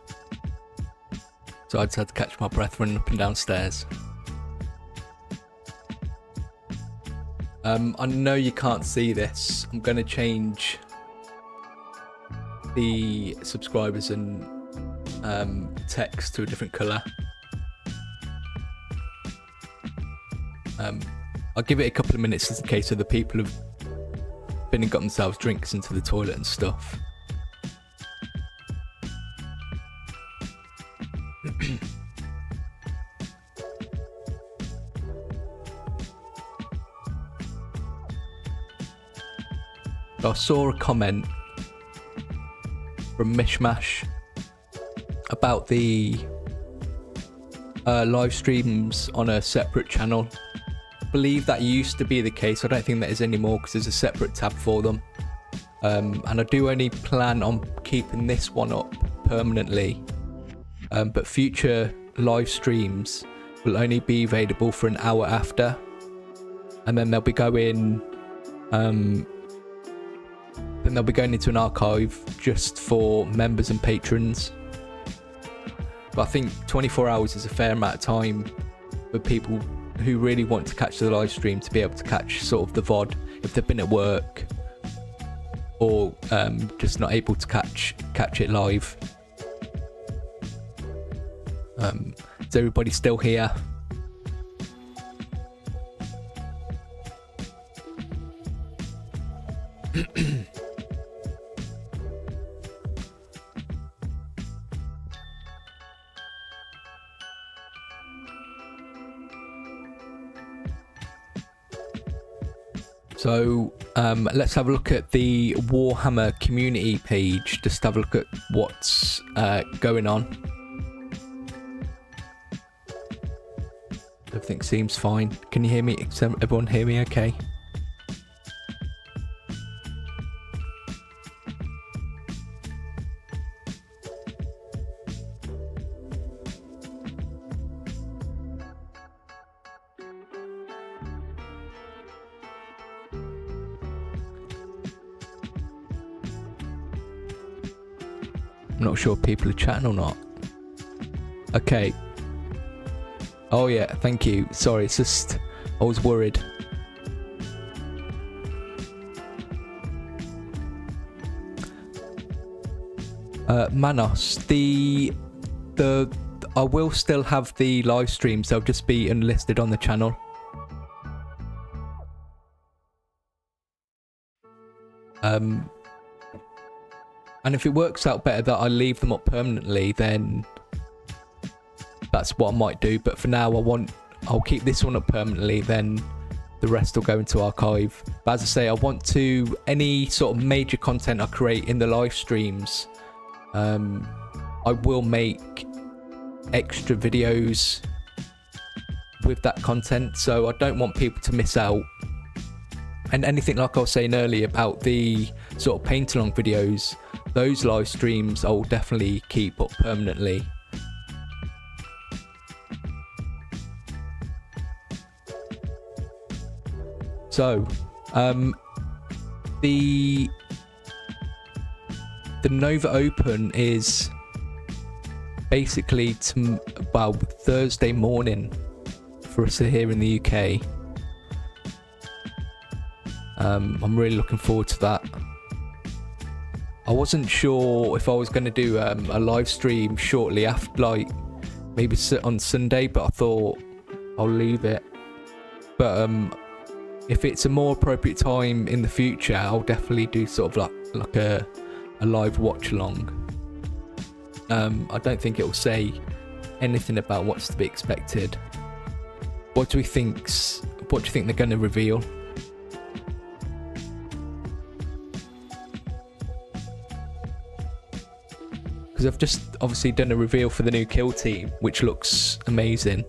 So I just had to catch my breath running up and downstairs. I know you can't see this. I'm going to change the subscribers and text to a different colour. I'll give it a couple of minutes just in case other people have been and got themselves drinks into the toilet and stuff. I saw a comment from Mishmash about the live streams on a separate channel. I believe that used to be the case. I don't think that is anymore because there's a separate tab for them. And I do only plan on keeping this one up permanently. But future live streams will only be available for an hour after. And then they'll be going into an archive just for members and patrons. But I think 24 hours is a fair amount of time for people who really want to catch the live stream to be able to catch sort of the VOD if they've been at work or just not able to catch it live. Is everybody still here? So let's have a look at the Warhammer community page, just have a look at what's going on. Everything seems fine. Can you hear me? Everyone hear me okay? I'm not sure if people are chatting or not. Okay. Oh yeah, thank you. Sorry, it's just I was worried. Manos, the I will still have the live streams. They'll just be unlisted on the channel. And if it works out better that I leave them up permanently, then that's what I might do. But for now, I'll keep this one up permanently, then the rest will go into archive. But as I say, I want to, any sort of major content I create in the live streams, I will make extra videos with that content, so I don't want people to miss out. And anything like I was saying earlier about the sort of paint along videos, those live streams I'll definitely keep up permanently. So, the Nova Open is basically Thursday morning for us here in the UK. I'm really looking forward to that. I wasn't sure if I was going to do a live stream shortly after, like maybe on Sunday, but I thought I'll leave it. But if it's a more appropriate time in the future, I'll definitely do sort of like a live watch along. I don't think it will say anything about what's to be expected. What do you think they're going to reveal? Because I've just obviously done a reveal for the new kill team, which looks amazing.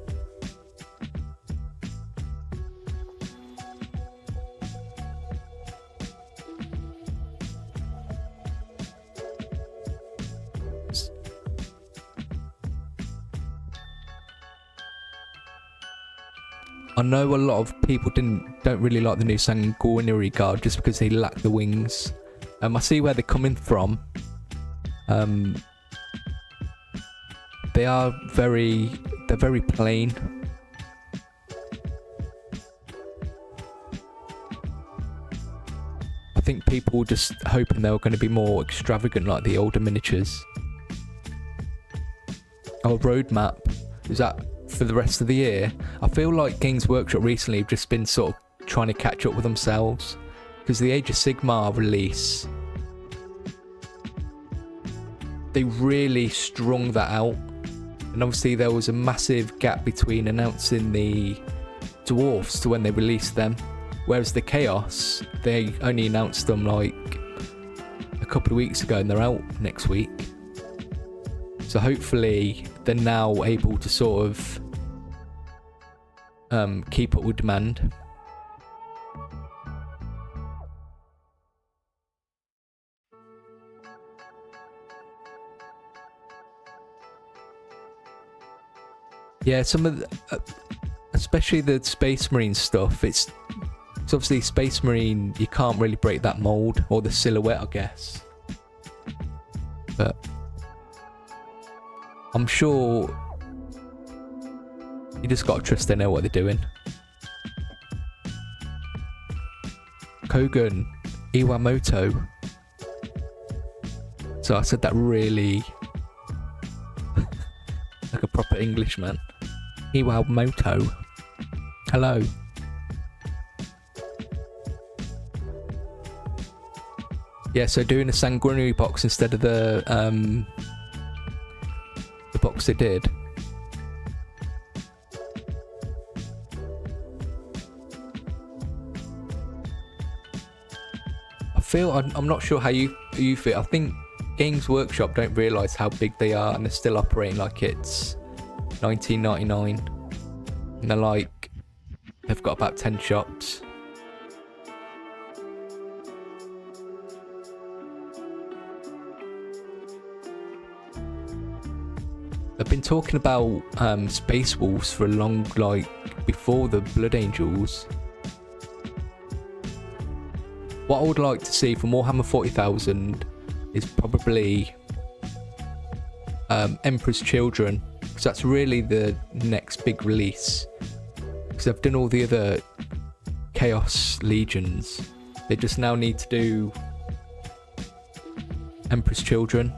I know a lot of people don't really like the new Sanguinary Guard just because they lack the wings. I see where they're coming from. they're very plain. I think people were just hoping they were going to be more extravagant like the older miniatures. Oh, roadmap. Is that for the rest of the year? I feel like Games Workshop recently have just been sort of trying to catch up with themselves. Because the Age of Sigmar release, they really strung that out. And obviously there was a massive gap between announcing the dwarfs to when they released them. Whereas the Chaos, they only announced them like a couple of weeks ago and they're out next week. So hopefully they're now able to sort of keep up with demand. Yeah, some of the, especially the Space Marine stuff, it's obviously Space Marine, you can't really break that mold, or the silhouette, I guess. But I'm sure you just gotta trust they know what they're doing. Kogan, Iwamoto. So I said that really like a proper Englishman. Iwamoto. Hello. Yeah, so doing a Sanguinary box instead of the box they did. I'm not sure how you feel. I think Games Workshop don't realise how big they are, and they're still operating like it's 1999. And they're like, they've got about 10 shops. They've been talking about Space Wolves for a long, like, before the Blood Angels. What I would like to see from Warhammer 40,000 is probably Emperor's Children, because that's really the next big release. Because they've done all the other Chaos Legions, they just now need to do Emperor's Children.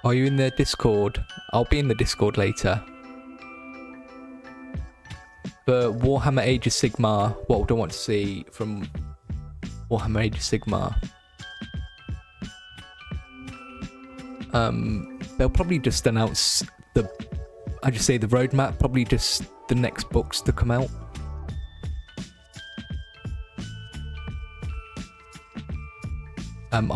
Are you in the Discord? I'll be in the Discord later. But Warhammer Age of Sigmar, what would I want to see from Warhammer Age of Sigmar? They'll probably just announce the roadmap, probably just the next books to come out. I've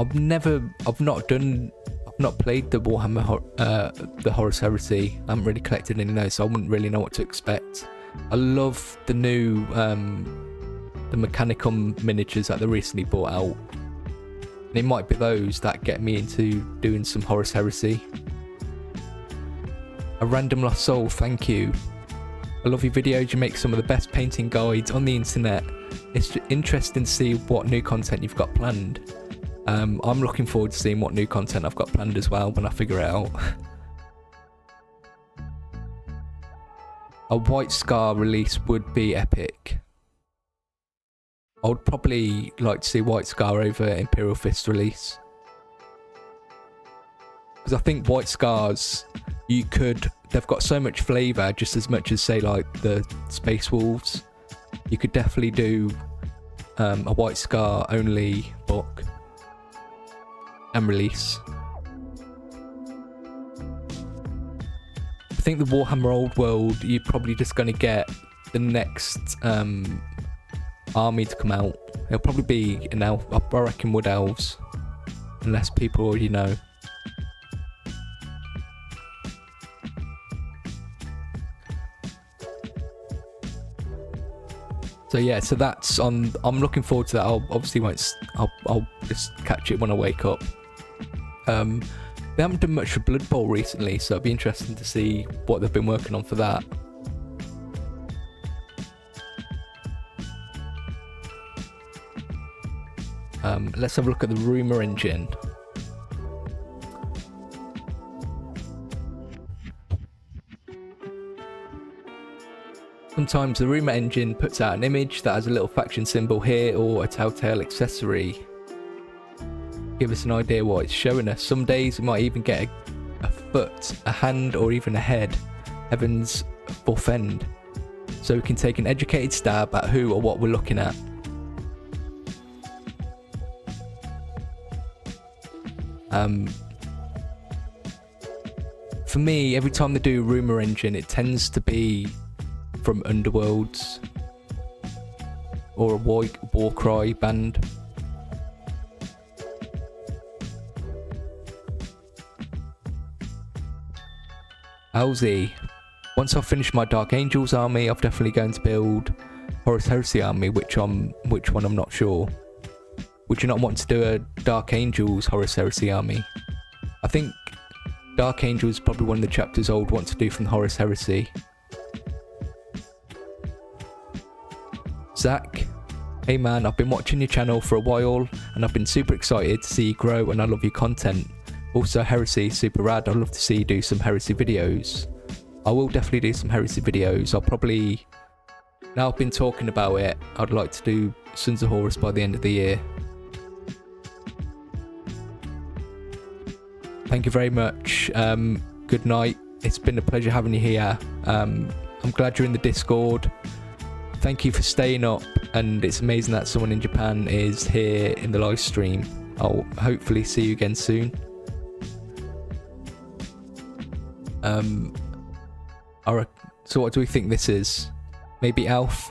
not played the Warhammer the Horus Heresy. I haven't really collected any of those, so I wouldn't really know what to expect. I love the new the Mechanicum miniatures that they recently brought out. And it might be those that get me into doing some Horus Heresy. A Random Lost Soul, thank you. I love your videos, you make some of the best painting guides on the internet. It's interesting to see what new content you've got planned. I'm looking forward to seeing what new content I've got planned as well when I figure it out. A White Scar release would be epic. I would probably like to see White Scar over Imperial Fist release. Because I think White Scars, they've got so much flavour, just as much as say like the Space Wolves. You could definitely do a White Scar only book and release. I think the Warhammer Old World, you're probably just going to get the next army to come out. It'll probably be an elf, I reckon Wood Elves, unless people already know. So yeah, so that's on. I'm looking forward to that. I'll just catch it when I wake up. They haven't done much for Blood Bowl recently, so it'll be interesting to see what they've been working on for that. Let's have a look at the rumour engine. Sometimes the rumour engine puts out an image that has a little faction symbol here or a telltale accessory. Give us an idea what it's showing us. Some days we might even get a foot, a hand, or even a head. Heaven's buff end. So we can take an educated stab at who or what we're looking at. For me, every time they do a rumour engine, it tends to be from Underworlds or a Warcry band. Alzi. Once I've finished my Dark Angels army, I'm definitely going to build Horus Heresy army, which one I'm not sure. Would you not want to do a Dark Angels Horus Heresy army? I think Dark Angels is probably one of the chapters I would want to do from Horus Heresy. Zach, hey man, I've been watching your channel for a while and I've been super excited to see you grow and I love your content. Also Heresy, super rad, I'd love to see you do some Heresy videos. I will definitely do some Heresy videos. I'll probably, now I've been talking about it, I'd like to do Sons of Horus by the end of the year. Thank you very much. Good night. It's been a pleasure having you here. I'm glad you're in the Discord. Thank you for staying up, and it's amazing that someone in Japan is here in the live stream. I'll hopefully see you again soon. So what do we think this is? Maybe Alf?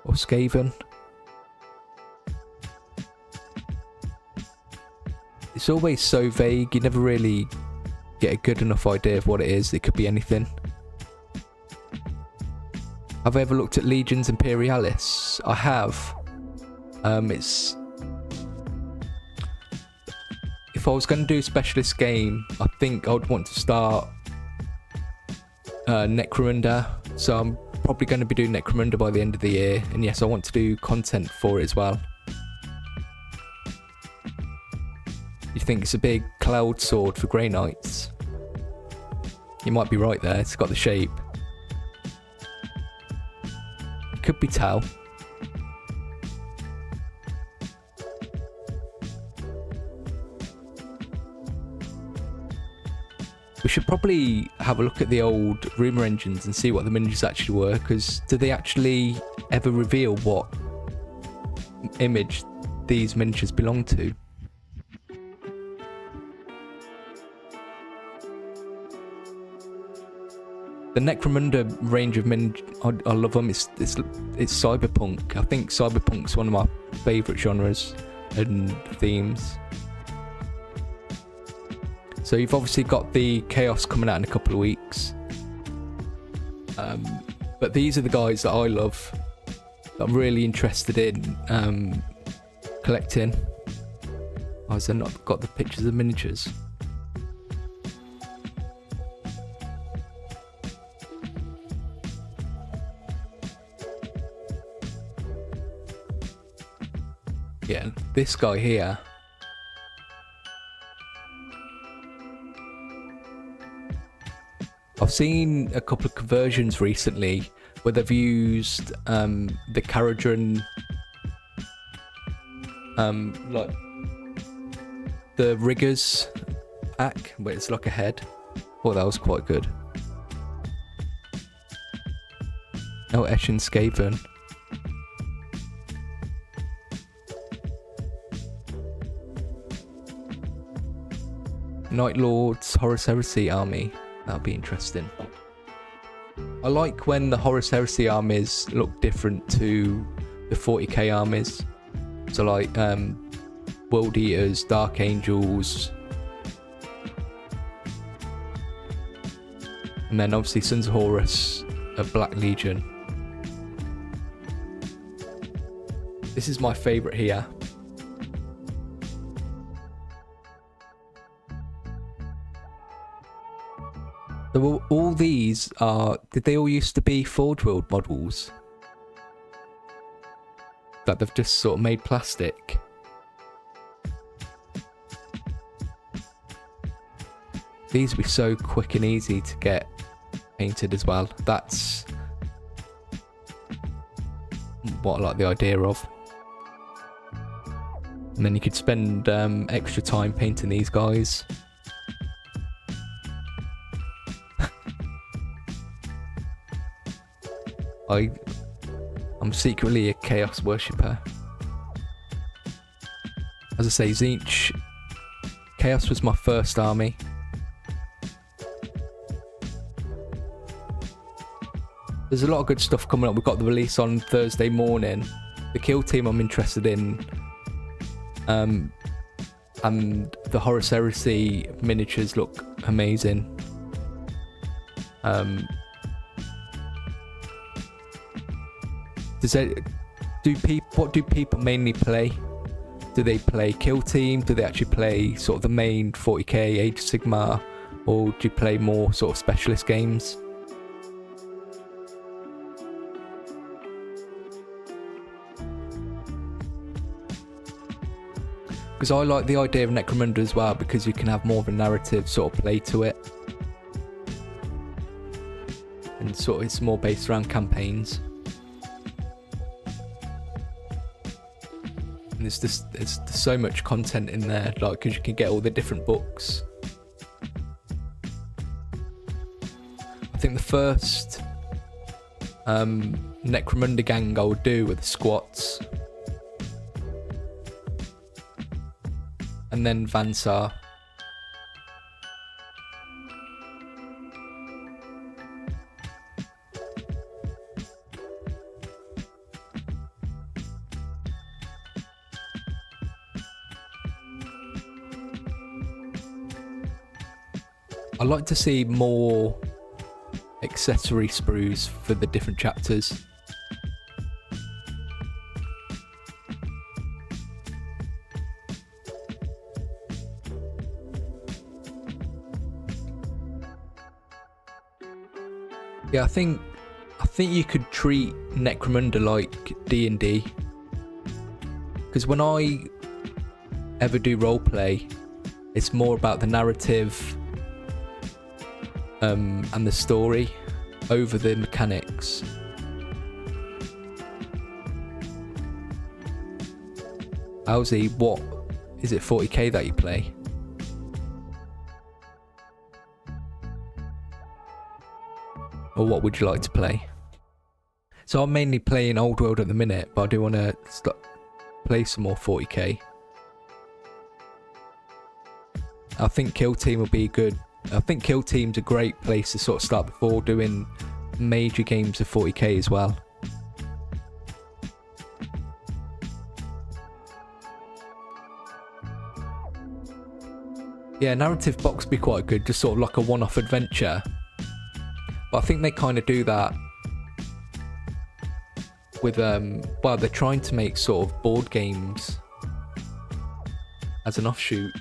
Or Skaven? It's always so vague, you never really get a good enough idea of what it is. It could be anything. Have I ever looked at Legions Imperialis? I have. It's... If I was going to do a specialist game, I think I would want to start Necromunda. So I'm probably going to be doing Necromunda by the end of the year. And yes, I want to do content for it as well. You think it's a big cloud sword for Grey Knights? You might be right there, it's got the shape. It could be Tau. We should probably have a look at the old rumour engines and see what the miniatures actually were, because do they actually ever reveal what image these miniatures belong to? The Necromunda range of miniatures, I love them. It's cyberpunk. I think cyberpunk's one of my favourite genres and themes. So you've obviously got the Chaos coming out in a couple of weeks. But these are the guys that I love, that I'm really interested in collecting. Oh, has there not got the pictures of miniatures? Yeah, this guy here. I've seen a couple of conversions recently where they've used the Caradron, like the Riggers pack, where it's like a head. Oh, that was quite good. Oh, Eshin Skaven. Night Lord's Horus Heresy army. That'll be interesting. I like when the Horus Heresy armies look different to the 40k armies. So like World Eaters, Dark Angels, and then obviously Sons of Horus, a Black Legion. This is my favourite here. So all these are, did they all used to be Forge World models? That they've just sort of made plastic? These would be so quick and easy to get painted as well. That's what I like the idea of. And then you could spend extra time painting these guys. I'm secretly a Chaos worshipper. As I say, Tzeentch, Chaos was my first army. There's a lot of good stuff coming up. We've got the release on Thursday morning. The kill team I'm interested in. And the Horus Heresy miniatures look amazing. What do people mainly play? Do they play kill team? Do they actually play sort of the main 40k Age of Sigmar? Or do you play more sort of specialist games? Because I like the idea of Necromunda as well, because you can have more of a narrative sort of play to it. And sort of it's more based around campaigns. And there's so much content in there, like, because you can get all the different books. I think the first Necromunda gang I would do with the squats. And then Vansar. I like to see more accessory sprues for the different chapters. Yeah, I think you could treat Necromunda like D&D, because when I ever do roleplay, it's more about the narrative and the story over the mechanics. Owsy, what is it, 40k that you play? Or what would you like to play? So I'm mainly playing Old World at the minute, but I do want to play some more 40k. I think Kill Team will be good. I think Kill Team's a great place to sort of start before doing major games of 40k as well. Yeah, narrative box would be quite good, just sort of like a one-off adventure. But I think they kind of do that with, well, they're trying to make sort of board games as an offshoot.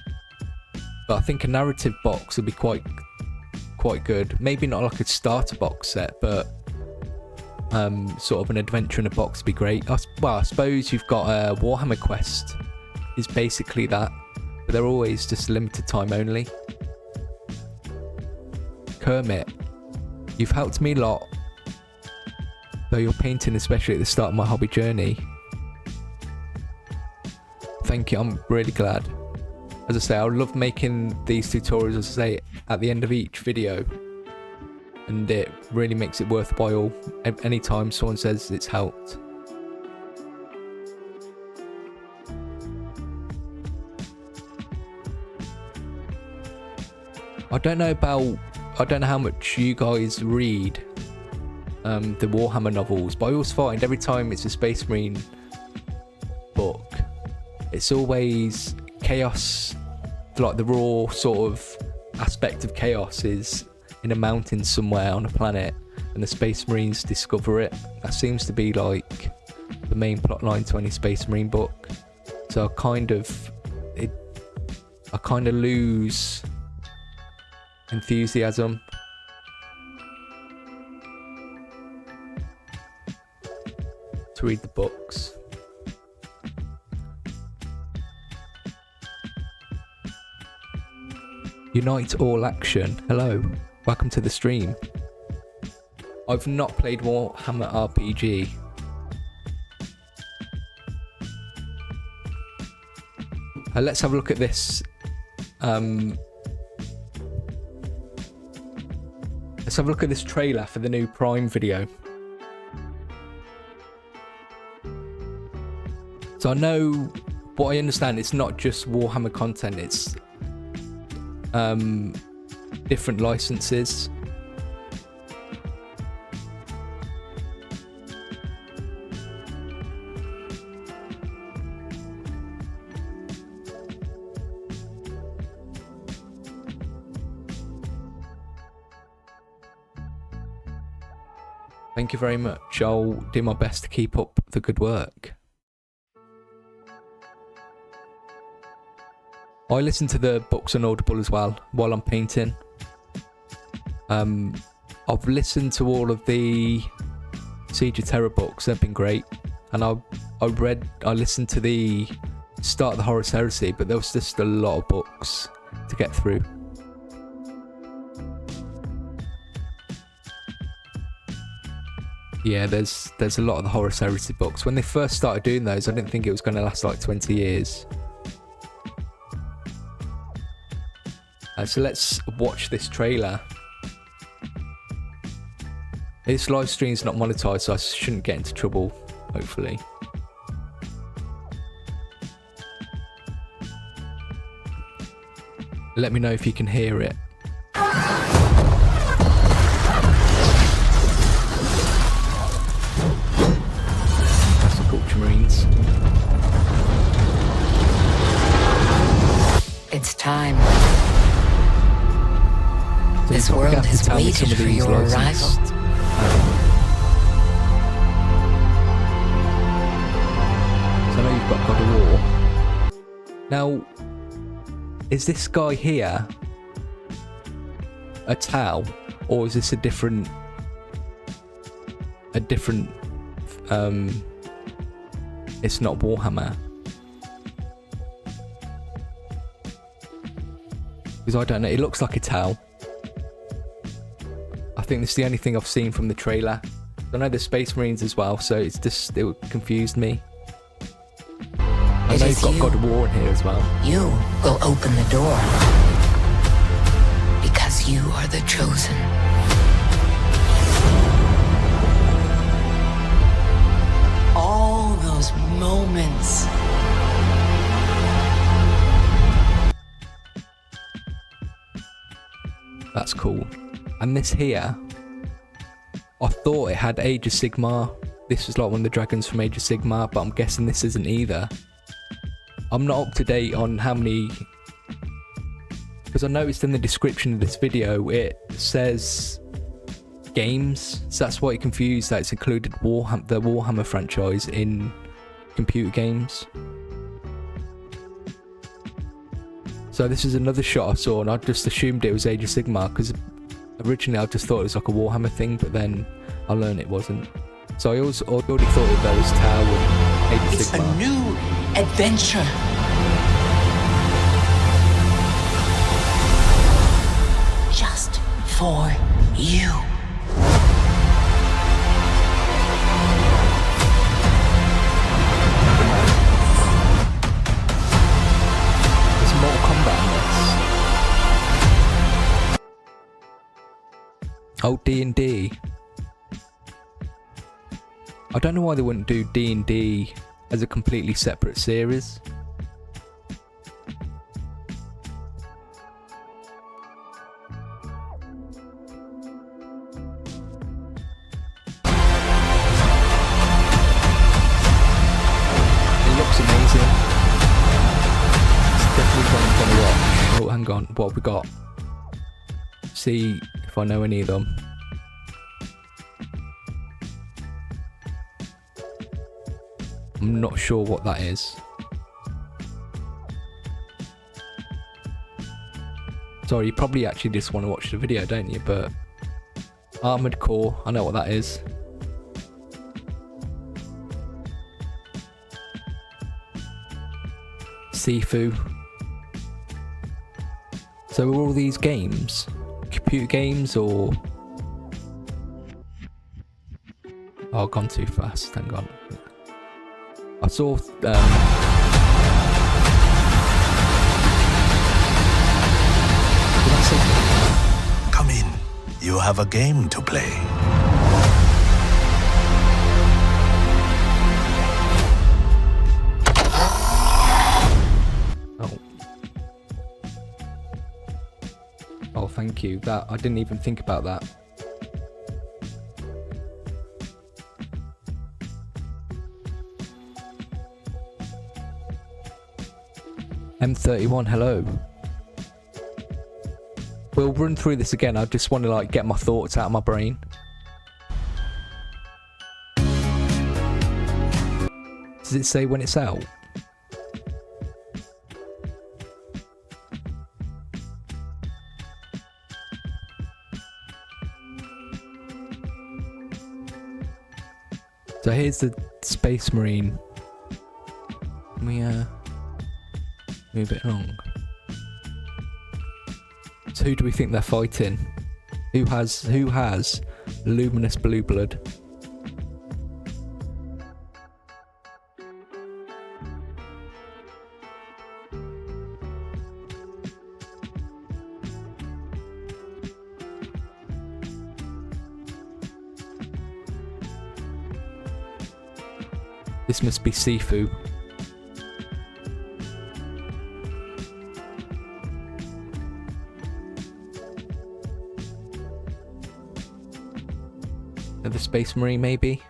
But I think a narrative box would be quite good. Maybe not like a starter box set, but sort of an adventure in a box would be great. Well, I suppose you've got a Warhammer Quest is basically that, but they're always just limited time only. Kermit, you've helped me a lot, though your painting, especially at the start of my hobby journey. Thank you, I'm really glad. As I say, I love making these tutorials, as I say, at the end of each video. And it really makes it worthwhile anytime someone says it's helped. I don't know how much you guys read the Warhammer novels, but I always find every time it's a Space Marine book, it's always chaos, like the raw sort of aspect of chaos is in a mountain somewhere on a planet, and the Space Marines discover it. That seems to be like the main plot line to any Space Marine book. So I kind of lose enthusiasm to read the books. Unite All Action. Hello, welcome to the stream. I've not played Warhammer RPG. Let's have a look at this. Let's have a look at this trailer for the new Prime video. So I know, what I understand, it's not just Warhammer content, it's different licenses. Thank you very much. I'll do my best to keep up the good work. I listen to the books on Audible as well while I'm painting. I've listened to all of the Siege of Terror books, they've been great. And I listened to the start of the Horus Heresy, but there was just a lot of books to get through. Yeah, there's a lot of the Horus Heresy books. When they first started doing those, I didn't think it was going to last like 20 years. So let's watch this trailer. This live stream's not monetized, so I shouldn't get into trouble, hopefully. Let me know if you can hear it. Marines. It's time. So this world has waited for your arrival. So I know you've got God of War. Now, is this guy here a Tau, or is this a different it's not Warhammer? Because I don't know, it looks like a Tau. I think this is the only thing I've seen from the trailer. I know there's Space Marines as well, so it confused me. I know you've got God of War in here as well. You will open the door. Because you are the chosen. All those moments. That's cool. And this here, I thought it had Age of Sigmar. This was like one of the dragons from Age of Sigmar, but I'm guessing this isn't either. I'm not up to date on how many, because I noticed in the description of this video it says games, so that's why it confused that it's included the Warhammer franchise in computer games. So this is another shot I saw, and I just assumed it was Age of Sigmar, because originally I just thought it was like a Warhammer thing, but then I learned it wasn't. So I already thought there was Tau and Age of Sigmar. It's a new adventure. Just for you. There's Mortal Kombat in this. Oh, D&D. I don't know why they wouldn't do D&D as a completely separate series. It looks amazing. It's definitely one I'm gonna watch. Oh, hang on, what have we got? See if I know any of them. I'm not sure what that is. Sorry, you probably actually just want to watch the video, don't you? But Armored Core, I know what that is. Sifu. So are all these games computer games or... Oh, I've gone too fast. Hang on. I saw... Come in. You have a game to play. Oh. Oh, thank you. That I didn't even think about that. M31, hello. We'll run through this again. I just want to like get my thoughts out of my brain. Does it say when it's out? So here's the Space Marine. Let me move it along. So who do we think they're fighting? Who has luminous blue blood? This must be Sifu. The Space Marine, maybe?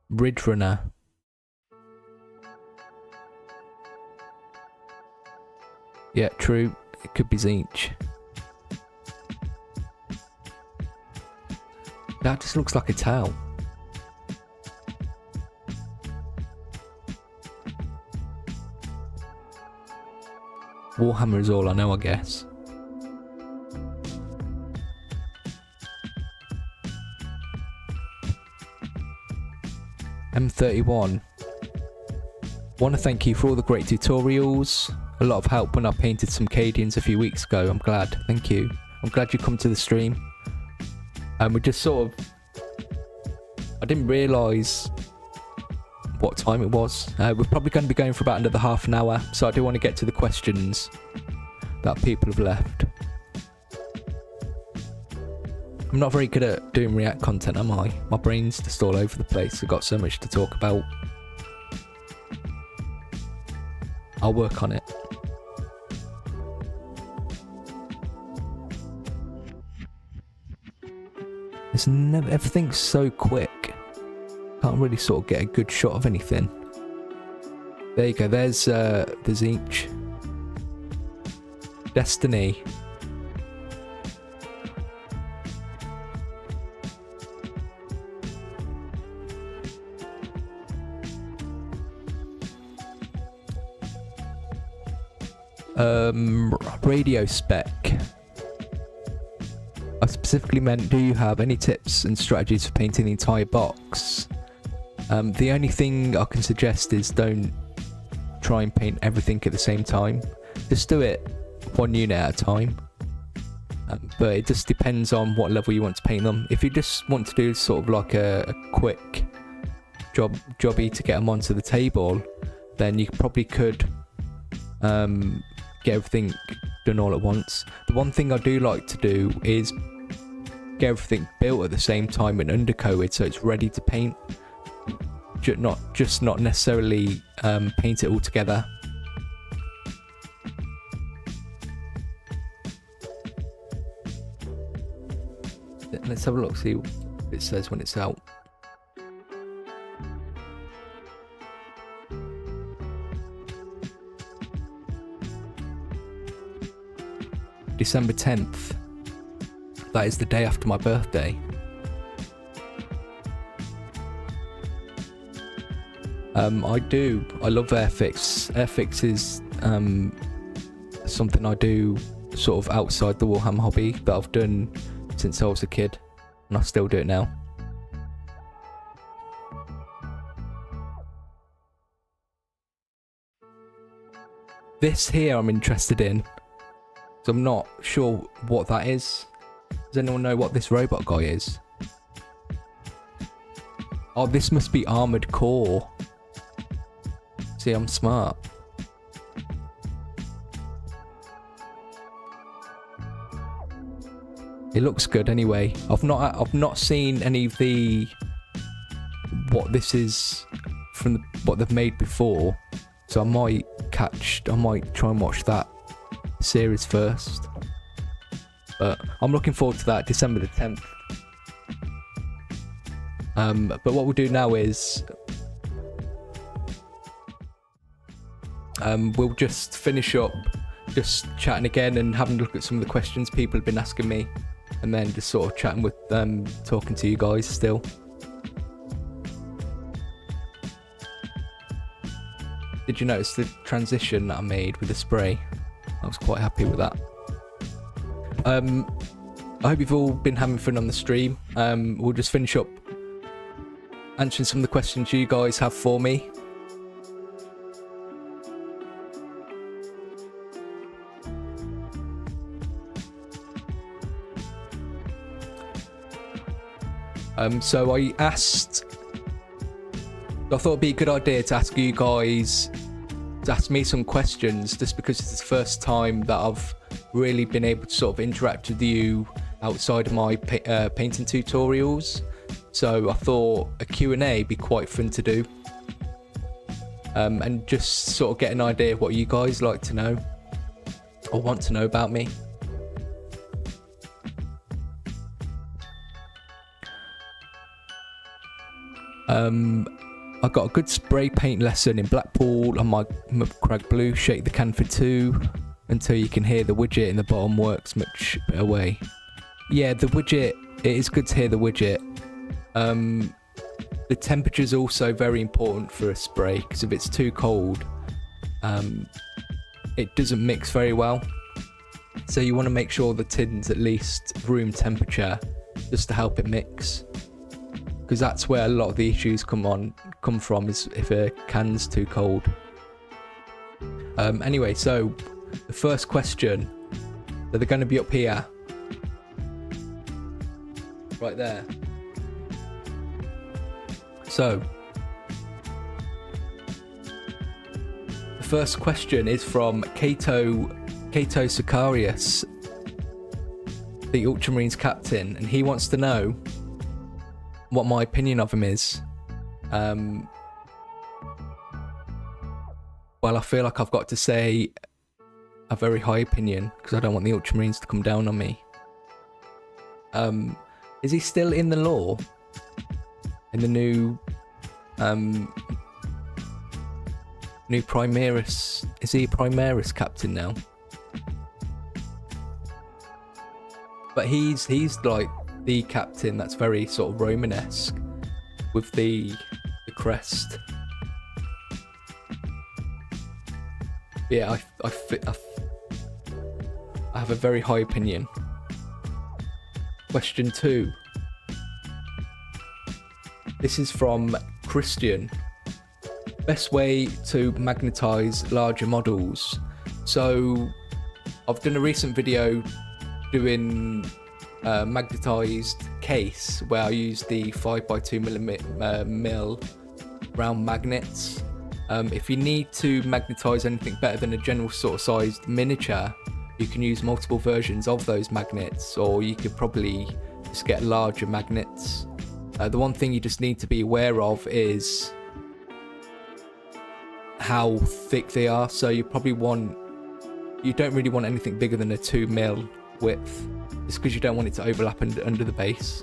Ridge Runner. Yeah, true. It could be Zinch. That just looks like a tail. Warhammer is all I know, I guess. M31. Want to thank you for all the great tutorials. A lot of help when I painted some Cadians a few weeks ago. I'm glad. Thank you. I'm glad you come to the stream. We just sort of... I didn't realise what time it was. We're probably going to be going for about another half an hour. So I do want to get to the questions that people have left. I'm not very good at doing React content, am I? My brain's just all over the place. I've got so much to talk about. I'll work on it. It's never, everything's so quick. Can't really sort of get a good shot of anything. There you go, there's each. Destiny. Radio spec. I specifically meant, do you have any tips and strategies for painting the entire box? The only thing I can suggest is don't try and paint everything at the same time. Just do it one unit at a time. But it just depends on what level you want to paint them. If you just want to do sort of like a quick jobby to get them onto the table, then you probably could get everything done all at once. The one thing I do like to do is get everything built at the same time and undercoated so it's ready to paint. Not necessarily paint it all together. Let's have a look, see what it says when it's out. December 10th. That is the day after my birthday. I love Airfix. Airfix is something I do sort of outside the Warhammer hobby that I've done since I was a kid, and I still do it now. This here I'm interested in. So I'm not sure what that is. Does anyone know what this robot guy is? Oh, this must be Armored Core. See, I'm smart. It looks good anyway. I've not seen any of the what this is from what they've made before, so I might try and watch that series first. But I'm looking forward to that, December the 10th. But what we'll do now is we'll just finish up just chatting again and having a look at some of the questions people have been asking me, and then just sort of chatting with them, talking to you guys still. Did you notice the transition that I made with the spray? I was quite happy with that. I hope you've all been having fun on the stream. We'll just finish up answering some of the questions you guys have for me. So I thought it'd be a good idea to ask you guys to ask me some questions, just because it's the first time that I've really been able to sort of interact with you outside of my painting tutorials. So I thought a Q&A would be quite fun to do, and just sort of get an idea of what you guys like to know or want to know about me. I got a good spray paint lesson in Blackpool on my Crag Blue. Shake the can for 2 until you can hear the widget in the bottom works much better way. Yeah, the widget, it is good to hear the widget. The temperature is also very important for a spray, because if it's too cold, it doesn't mix very well. So you want to make sure the tin's at least room temperature, just to help it mix. Because that's where a lot of the issues come from, is if a can's too cold. Anyway, so the first question, so they're going to be up here, right there. So the first question is from Kato Sicarius, the Ultramarines captain, and he wants to know what my opinion of him is. Well, I feel like I've got to say a very high opinion, because I don't want the Ultramarines to come down on me. Is he still in the lore? In the new Primaris? Is he a Primaris captain now? But he's like the captain that's very sort of Romanesque with the crest. Yeah, I have a very high opinion. Question 2. This is from Christian. Best way to magnetize larger models. So I've done a recent video doing magnetized case, where I use the 5x2 mil round magnets. If you need to magnetize anything better than a general sort of sized miniature, you can use multiple versions of those magnets, or you could probably just get larger magnets. The one thing you just need to be aware of is how thick they are. So you don't really want anything bigger than a 2 mil width, just because you don't want it to overlap under the base.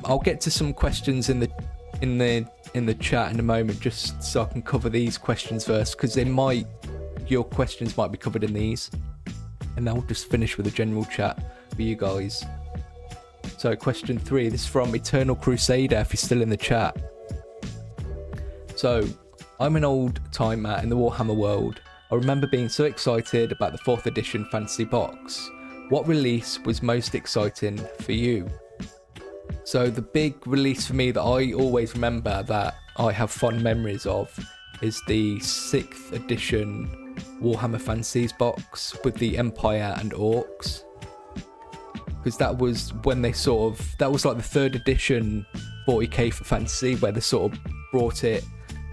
I'll get to some questions in the chat in a moment, just so I can cover these questions first, because your questions might be covered in these, and I'll just finish with a general chat for you guys. So question 3, this is from Eternal Crusader, if you're still in the chat. So, I'm an old timer in the Warhammer world. I remember being so excited about the 4th edition fantasy box, What release was most exciting for you? So the big release for me that I always remember, that I have fond memories of, is the 6th edition Warhammer Fancies box with the Empire and Orcs. Because that was when they that was like the 3rd edition 40k for Fantasy, where they sort of brought it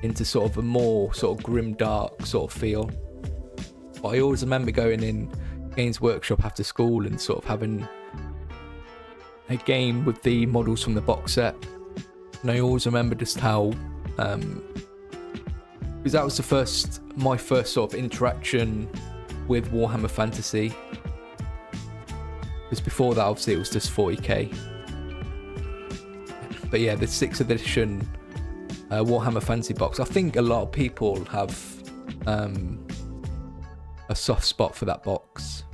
into sort of a more sort of grim dark sort of feel. But I always remember going in Games Workshop after school and sort of having a game with the models from the box set. And I always remember just how because that was my first sort of interaction with Warhammer Fantasy. Because before that, obviously, it was just 40k. But yeah, the 6th edition Warhammer Fantasy box, I think a lot of people have a soft spot for that box.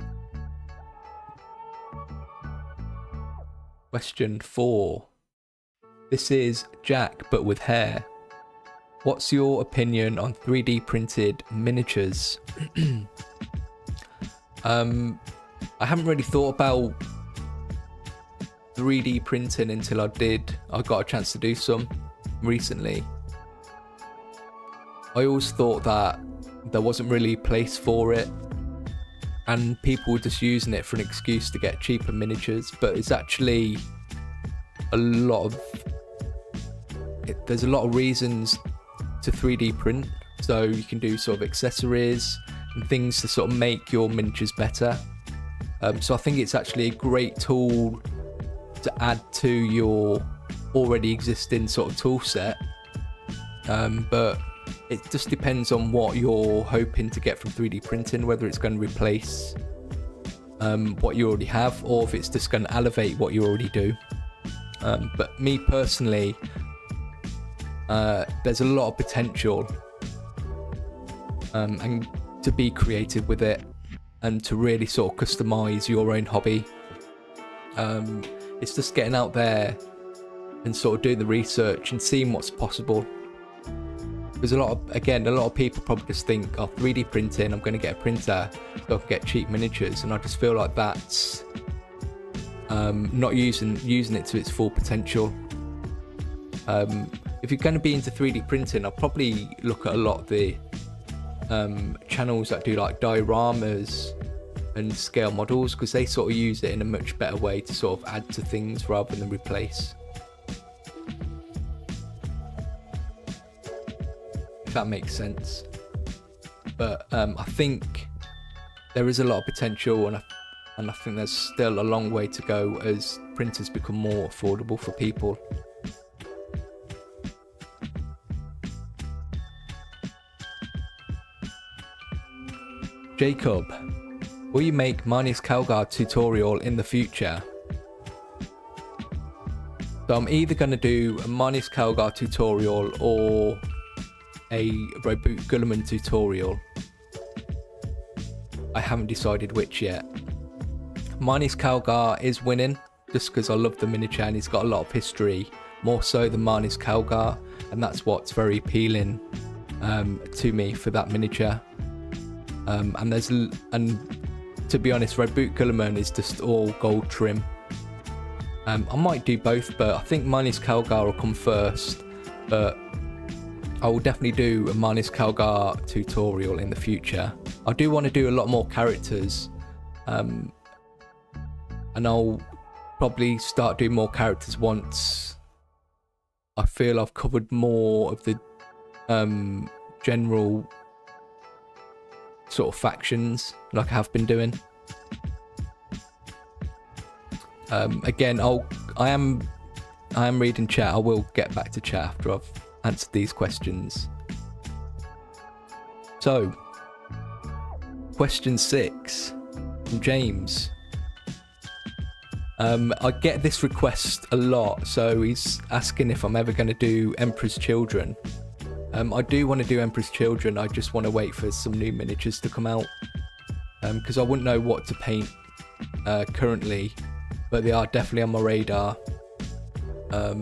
Question 4. This is Jack, but with hair. What's your opinion on 3D printed miniatures? I haven't really thought about 3D printing until I got a chance to do some recently. I always thought that there wasn't really a place for it, and people were just using it for an excuse to get cheaper miniatures, but it's actually there's a lot of reasons to 3D print. So you can do sort of accessories and things to sort of make your miniatures better. So I think it's actually a great tool to add to your already existing sort of tool set. But it just depends on what you're hoping to get from 3D printing, whether it's going to replace what you already have, or if it's just going to elevate what you already do. But me personally, there's a lot of potential and to be creative with it and to really sort of customize your own hobby. It's just getting out there and sort of doing the research and seeing what's possible. Because a lot of people probably just think, oh, 3D printing, I'm going to get a printer so I can get cheap miniatures, and I just feel like that's not using it to its full potential. If you're going to be into 3D printing, I'll probably look at a lot of the channels that do like dioramas and scale models, because they sort of use it in a much better way to sort of add to things rather than replace. If that makes sense. But I think there is a lot of potential, and I think there's still a long way to go as printers become more affordable for people. Jacob, will you make Marnie's Calgar tutorial in the future? So I'm either going to do a Marnie's Calgar tutorial or a Reboot Gulliman tutorial. I haven't decided which yet. Marnie's Calgar is winning just because I love the miniature and he's got a lot of history, more so than Marnie's Calgar, and that's what's very appealing to me for that miniature. And to be honest, Reboot Gulliman is just all gold trim. I might do both, but I think Marnie's Calgar will come first, but I will definitely do a Marnie's Calgar tutorial in the future. I do want to do a lot more characters, and I'll probably start doing more characters once I feel I've covered more of the general sort of factions like I have been doing. Again, I am reading chat. I will get back to chat after I've answered these questions. So, question 6 from James. I get this request a lot, so he's asking if I'm ever going to do Emperor's Children. I do want to do Emperor's Children, I just want to wait for some new miniatures to come out, because I wouldn't know what to paint currently, but they are definitely on my radar. I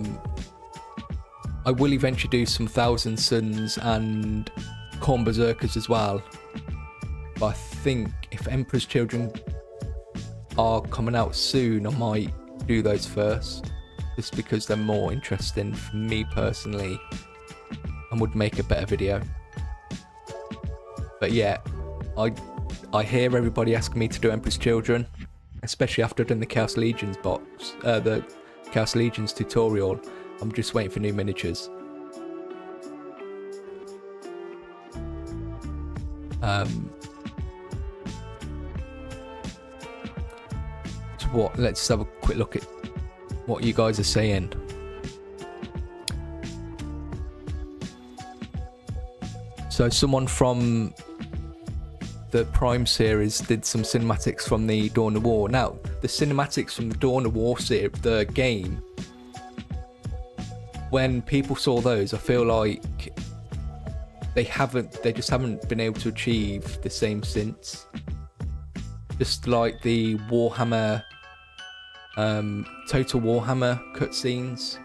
will eventually do some Thousand Sons and Khorne Berserkers as well, but I think if Emperor's Children are coming out soon, I might do those first, just because they're more interesting for me personally and would make a better video. But yeah, I hear everybody asking me to do Emperor's Children, especially after I've done the Chaos Legions the Chaos Legions tutorial. I'm just waiting for new miniatures. So let's have a quick look at what you guys are saying. So someone from the Prime series did some cinematics from the Dawn of War. Now, the cinematics from the Dawn of War series, the game, when people saw those, I feel like they just haven't been able to achieve the same since. Just like the Warhammer, Total Warhammer cutscenes.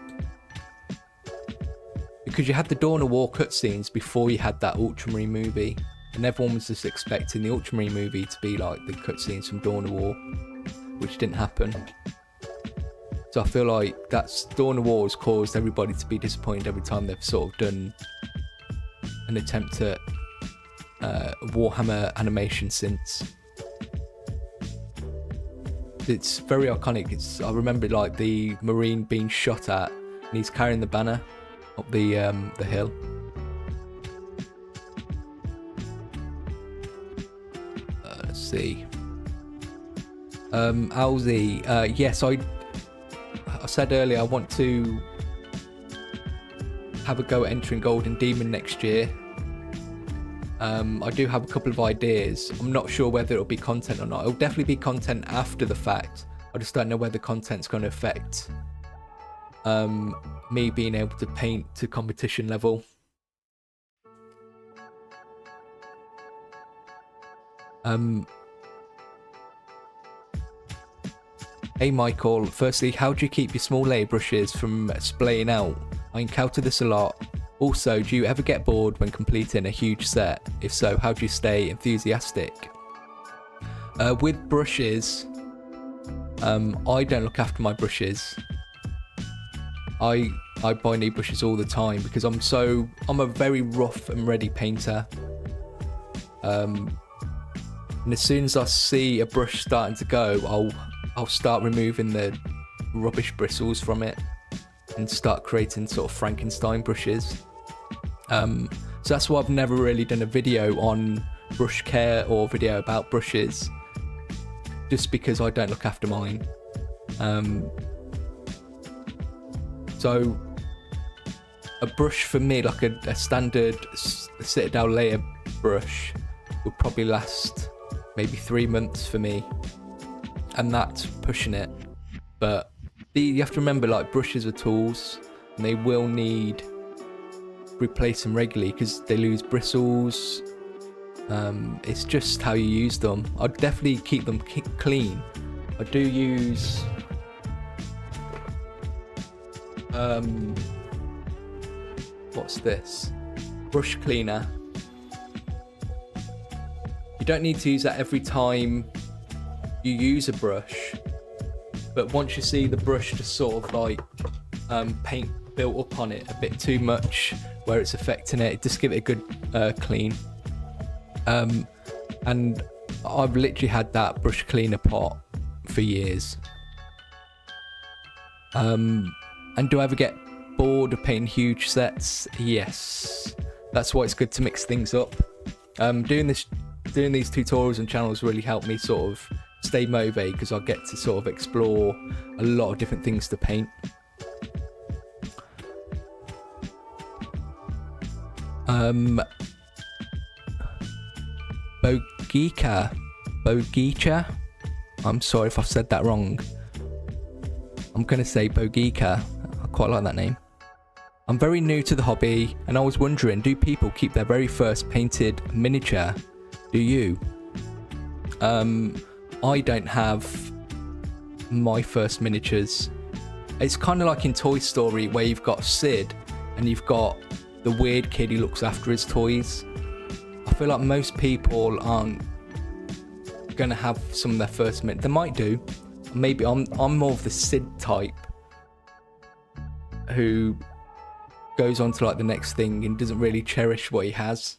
Because you had the Dawn of War cutscenes before you had that Ultramarine movie, and everyone was just expecting the Ultramarine movie to be like the cutscenes from Dawn of War, which didn't happen. So I feel like Dawn of War has caused everybody to be disappointed every time they've sort of done an attempt at Warhammer animation since. It's very iconic. I remember like the Marine being shot at, and he's carrying the banner up the hill. Let's see. Alzi, yes, I said earlier I want to have a go at entering Golden Demon next year. I do have a couple of ideas. I'm not sure whether it'll be content or not. It'll definitely be content after the fact. I just don't know whether content's going to affect me being able to paint to competition level. Hey Michael, firstly, how do you keep your small layer brushes from splaying out? I encounter this a lot. Also, do you ever get bored when completing a huge set? If so, how do you stay enthusiastic? With brushes, I don't look after my brushes. I buy new brushes all the time because I'm a very rough and ready painter. And as soon as I see a brush starting to go, I'll start removing the rubbish bristles from it and start creating sort of Frankenstein brushes. So that's why I've never really done a video on brush care or video about brushes, just because I don't look after mine. So a brush for me, like a standard Citadel layer brush, would probably last maybe 3 months for me, and that's pushing it. But you have to remember, like, brushes are tools and they will need replace them regularly because they lose bristles. It's just how you use them. I'd definitely keep them clean. I do use what's this? Brush cleaner. You don't need to use that every time you use a brush, but once you see the brush just sort of like paint built up on it a bit too much where it's affecting it, just give it a good clean. And I've literally had that brush cleaner pot for years. And do I ever get bored of painting huge sets? Yes, that's why it's good to mix things up. Doing these tutorials and channels really help me sort of stay motivated because I get to sort of explore a lot of different things to paint. Bogicha, I'm sorry if I've said that wrong. I'm gonna say Bogica. I quite like that name. I'm very new to the hobby and I was wondering, do people keep their very first painted miniature? Do you? I don't have my first miniatures. It's kind of like in Toy Story where you've got Sid and you've got the weird kid who looks after his toys. I feel like most people aren't gonna have some of their first mint. They might do. Maybe I'm more of the Sid type who goes on to like the next thing and doesn't really cherish what he has.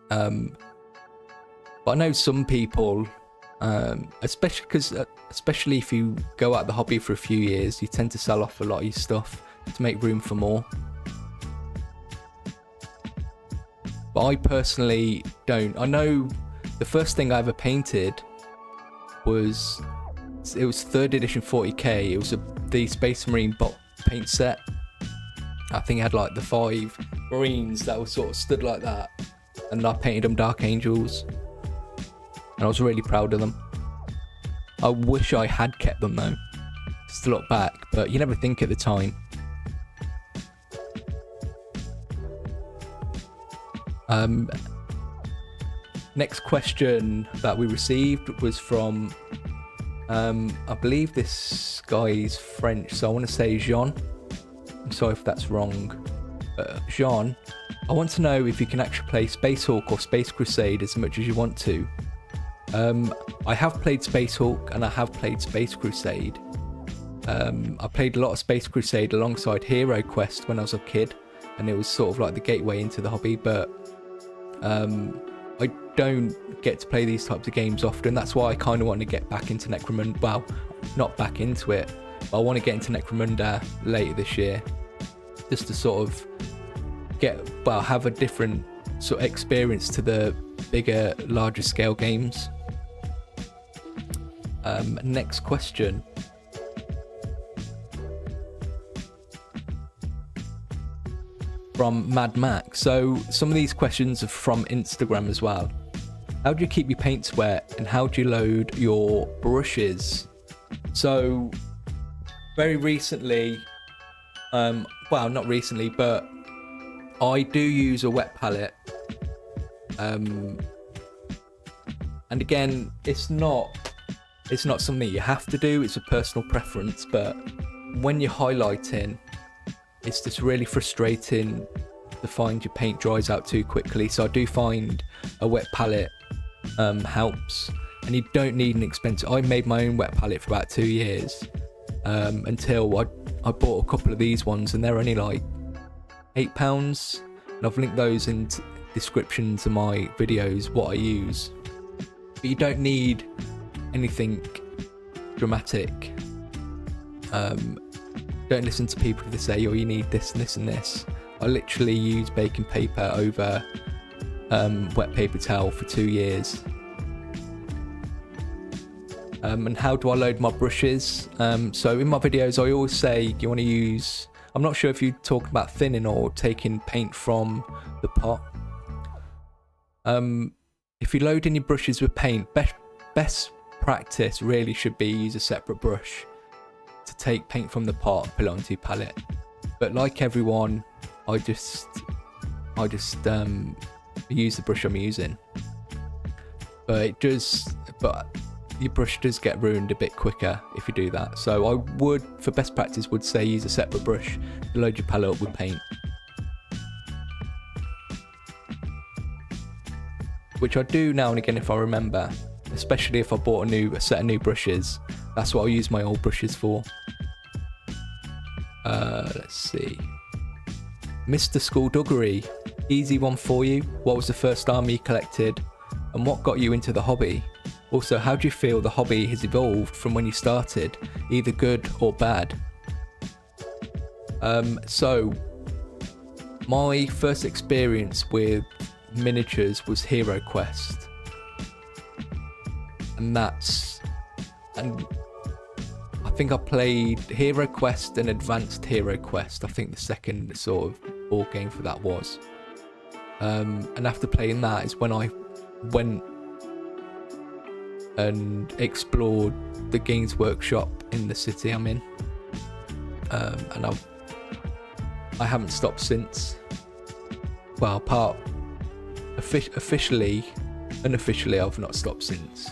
But I know some people, especially if you go out the hobby for a few years, you tend to sell off a lot of your stuff to make room for more. But I personally don't. I know the first thing I ever painted was 3rd edition 40k. It was the Space Marine bot paint set. I think it had like the 5 Marines that were sort of stood like that, and I painted them Dark Angels, and I was really proud of them. I wish I had kept them though, just to look back, but you never think at the time. Next question that we received was from I believe this guy's French, so I want to say Jean. I'm sorry if that's wrong. Jean, I want to know if you can actually play Space Hulk or Space Crusade as much as you want to. I have played Space Hulk and I have played Space Crusade. I played a lot of Space Crusade alongside Hero Quest when I was a kid, and it was sort of like the gateway into the hobby, but I don't get to play these types of games often. That's why I kind of want to get back into Necromunda. Well, not back into it, but I want to get into Necromunda later this year, just to sort of have a different sort of experience to the bigger, larger scale games. Next question. From Mad Max. So some of these questions are from Instagram as well. How do you keep your paints wet, and how do you load your brushes? So very recently, well, not recently, but I do use a wet palette. And again, it's not something you have to do, it's a personal preference, but when you're highlighting, it's just really frustrating to find your paint dries out too quickly. So I do find a wet palette helps, and you don't need an expensive. I made my own wet palette for about 2 years until I bought a couple of these ones, and they're only like £8, and I've linked those in description to my videos what I use. But you don't need anything dramatic. Don't listen to people if they say, oh, you need this and this and this. I literally used baking paper over wet paper towel for 2 years. And how do I load my brushes? So in my videos, I always say you want to use, I'm not sure if you're talking about thinning or taking paint from the pot. If you're loading your brushes with paint, best practice really should be use a separate brush to take paint from the pot and put it onto your palette. But like everyone, I just use the brush I'm using. But your brush does get ruined a bit quicker if you do that. So I would, for best practice, would say use a separate brush to load your palette up with paint. Which I do now and again if I remember, especially if I bought a set of new brushes. That's what I'll use my old brushes for. Let's see. Mr. Skullduggery, easy one for you. What was the first army you collected, and what got you into the hobby? Also, how do you feel the hobby has evolved from when you started, either good or bad? So my first experience with miniatures was Hero Quest, and I think I played Hero Quest and Advanced Hero Quest. I think the second sort of board game for that was. And after playing that is when I went and explored the Games Workshop in the city I'm in. And I haven't stopped since. Well, officially, unofficially, I've not stopped since.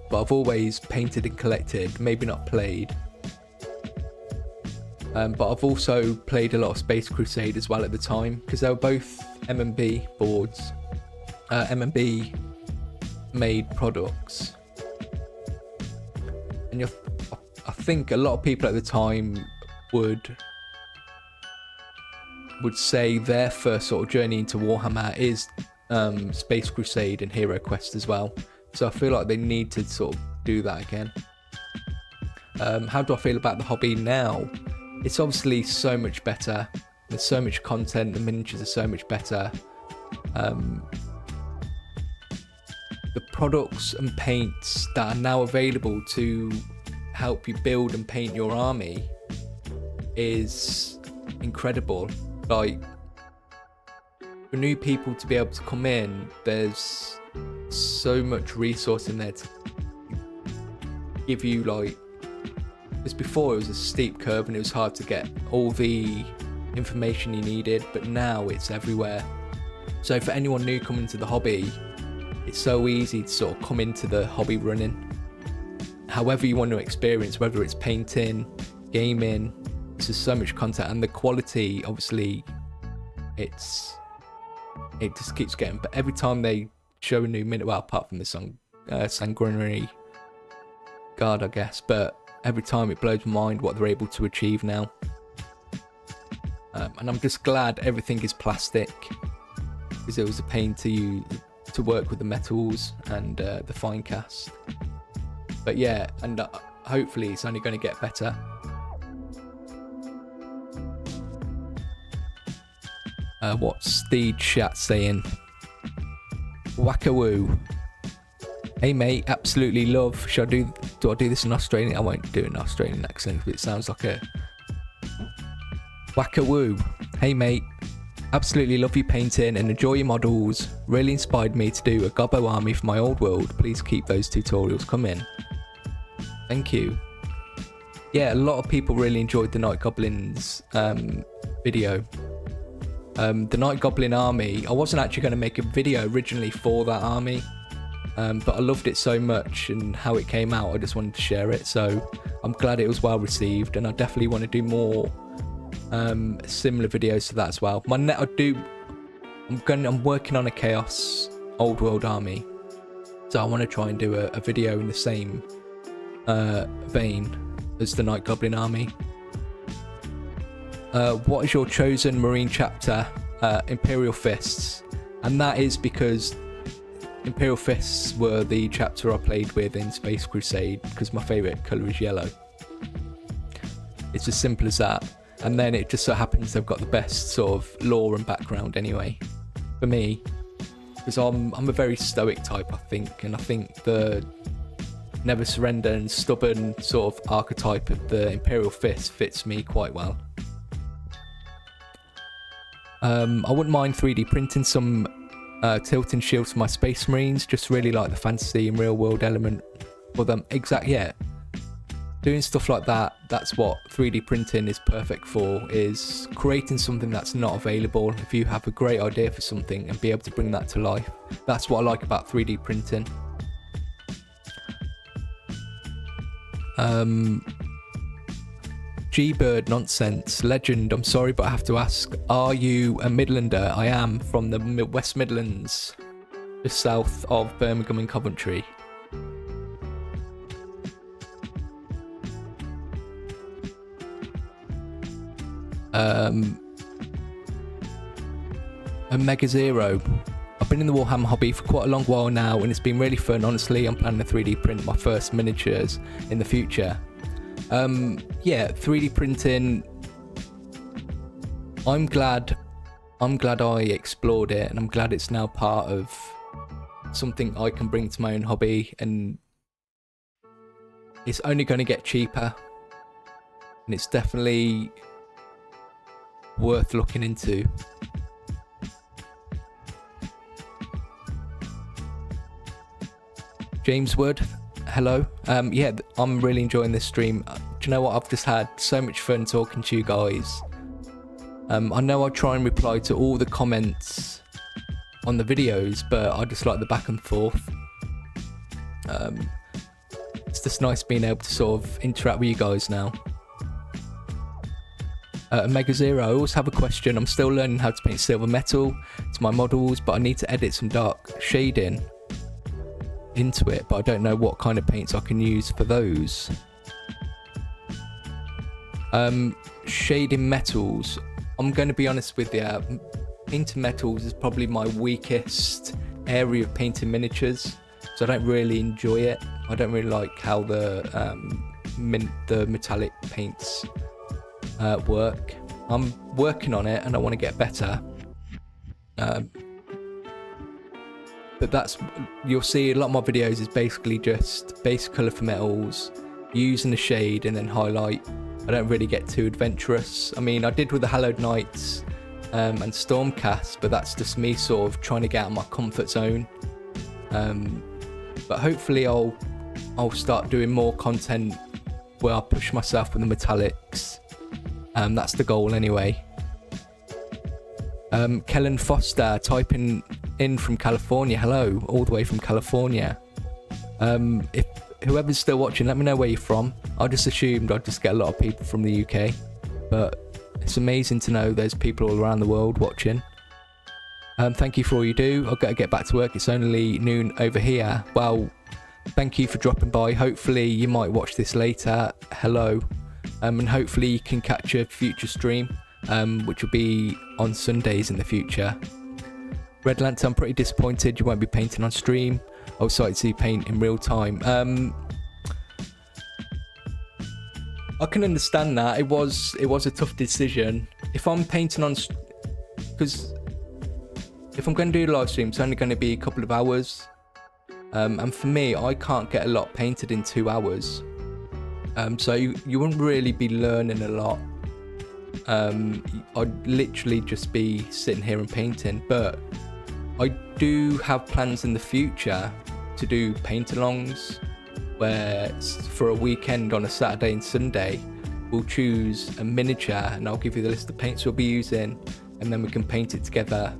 But I've always painted and collected, maybe not played. But I've also played a lot of Space Crusade as well at the time, because they were both M&B boards. M&B made products, and I think a lot of people at the time would say their first sort of journey into Warhammer is Space Crusade and Hero Quest as well. So I feel like they need to sort of do that again. How do I feel about the hobby now? It's obviously so much better. There's so much content. The miniatures are so much better. The products and paints that are now available to help you build and paint your army is incredible. Like, for new people to be able to come in, there's so much resource in there to give you, like, because before it was a steep curve and it was hard to get all the information you needed, but now it's everywhere. So for anyone new coming to the hobby, it's so easy to sort of come into the hobby running. However you want to experience, whether it's painting, gaming, there's just so much content, and the quality, obviously, it just keeps getting. But every time they show a new minute, well, apart from the Sanguinary Guard, I guess, but every time it blows my mind what they're able to achieve now. And I'm just glad everything is plastic, because it was a pain to work with the metals and the fine cast. But yeah, and hopefully it's only going to get better. What's the chat saying? Wackawoo. Hey mate, absolutely love. Do I do this in Australian? I won't do an Australian accent, but it sounds like a Wackawoo. Hey mate, absolutely love your painting and enjoy your models. Really inspired me to do a Gobbo army for my old world. Please keep those tutorials coming. Thank you. Yeah, a lot of people really enjoyed the Night Goblins video. The Night Goblin army, I wasn't actually going to make a video originally for that army, but I loved it so much and how it came out, I just wanted to share it. So I'm glad it was well received, and I definitely want to do more similar videos to that as well. I'm working on a Chaos Old World army, so I want to try and do a video in the same vein as the Night Goblin army. What is your chosen Marine chapter? Imperial Fists, and that is because Imperial Fists were the chapter I played with in Space Crusade, because my favourite colour is yellow. It's as simple as that. And then it just so happens they've got the best sort of lore and background anyway, for me, because I'm a very stoic type, I think, and I think the never surrender and stubborn sort of archetype of the Imperial Fist fits me quite well. I wouldn't mind 3D printing some tilting shields for my Space Marines, just really like the fantasy and real world element for them. Yeah. Doing stuff like that, that's what 3D printing is perfect for, is creating something that's not available. If you have a great idea for something and be able to bring that to life, that's what I like about 3D printing. G-Bird Nonsense Legend, I'm sorry but I have to ask, are you a Midlander? I am, from the West Midlands, just south of Birmingham and Coventry. Omega Zero, I've been in the Warhammer hobby for quite a long while now, and it's been really fun. Honestly, I'm planning to 3D print my first miniatures in the future. Yeah, 3D printing, I'm glad I explored it, and I'm glad it's now part of something I can bring to my own hobby, and it's only going to get cheaper, and it's definitely worth looking into. James Wood, hello. Yeah, I'm really enjoying this stream. Do you know what? I've just had so much fun talking to you guys. I know I try and reply to all the comments on the videos, but I just like the back and forth. It's just nice being able to sort of interact with you guys now. Omega Zero, I always have a question. I'm still learning how to paint silver metal to my models, but I need to edit some dark shading. into it, but I don't know what kind of paints I can use for those. Shading metals, I'm going to be honest with you, painting metals is probably my weakest area of painting miniatures, so I don't really enjoy it. I don't really like how the metallic paints work. I'm working on it and I want to get better, but that's, you'll see a lot of my videos is basically just base colour for metals, using a shade and then highlight. I don't really get too adventurous. I mean, I did with the Hallowed Knights and Stormcast, but that's just me sort of trying to get out of my comfort zone. But hopefully I'll start doing more content where I push myself with the metallics. That's the goal anyway. Kellen Foster typing in from California. Hello, all the way from California. If whoever's still watching, let me know where you're from. I just assumed I'd just get a lot of people from the UK, but it's amazing to know there's people all around the world watching. Thank you for all you do. I've got to get back to work. It's only noon over here. Well, thank you for dropping by. Hopefully you might watch this later. Hello. And hopefully you can catch a future stream, which will be on Sundays in the future. Red Lantern, I'm pretty disappointed you won't be painting on stream. I was excited to see you paint in real time. I can understand that. It was a tough decision. If I'm painting on, because if I'm going to do a live stream, it's only going to be a couple of hours. And for me, I can't get a lot painted in 2 hours. So you wouldn't really be learning a lot. I'd literally just be sitting here and painting. But I do have plans in the future to do paint-alongs, where for a weekend on a Saturday and Sunday, we'll choose a miniature and I'll give you the list of paints we'll be using, and then we can paint it together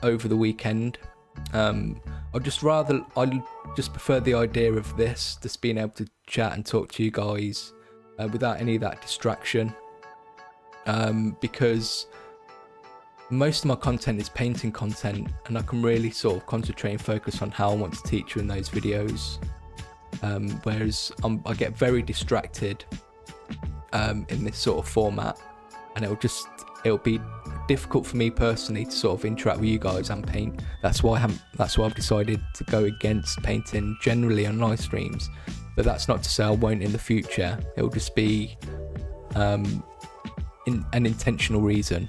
over the weekend. I just prefer the idea of this, just being able to chat and talk to you guys without any of that distraction, because most of my content is painting content, and I can really sort of concentrate and focus on how I want to teach you in those videos, whereas I get very distracted in this sort of format, and it'll be difficult for me personally to sort of interact with you guys and paint. That's why I've decided to go against painting generally on live streams, but that's not to say I won't in the future. It'll just be an intentional reason.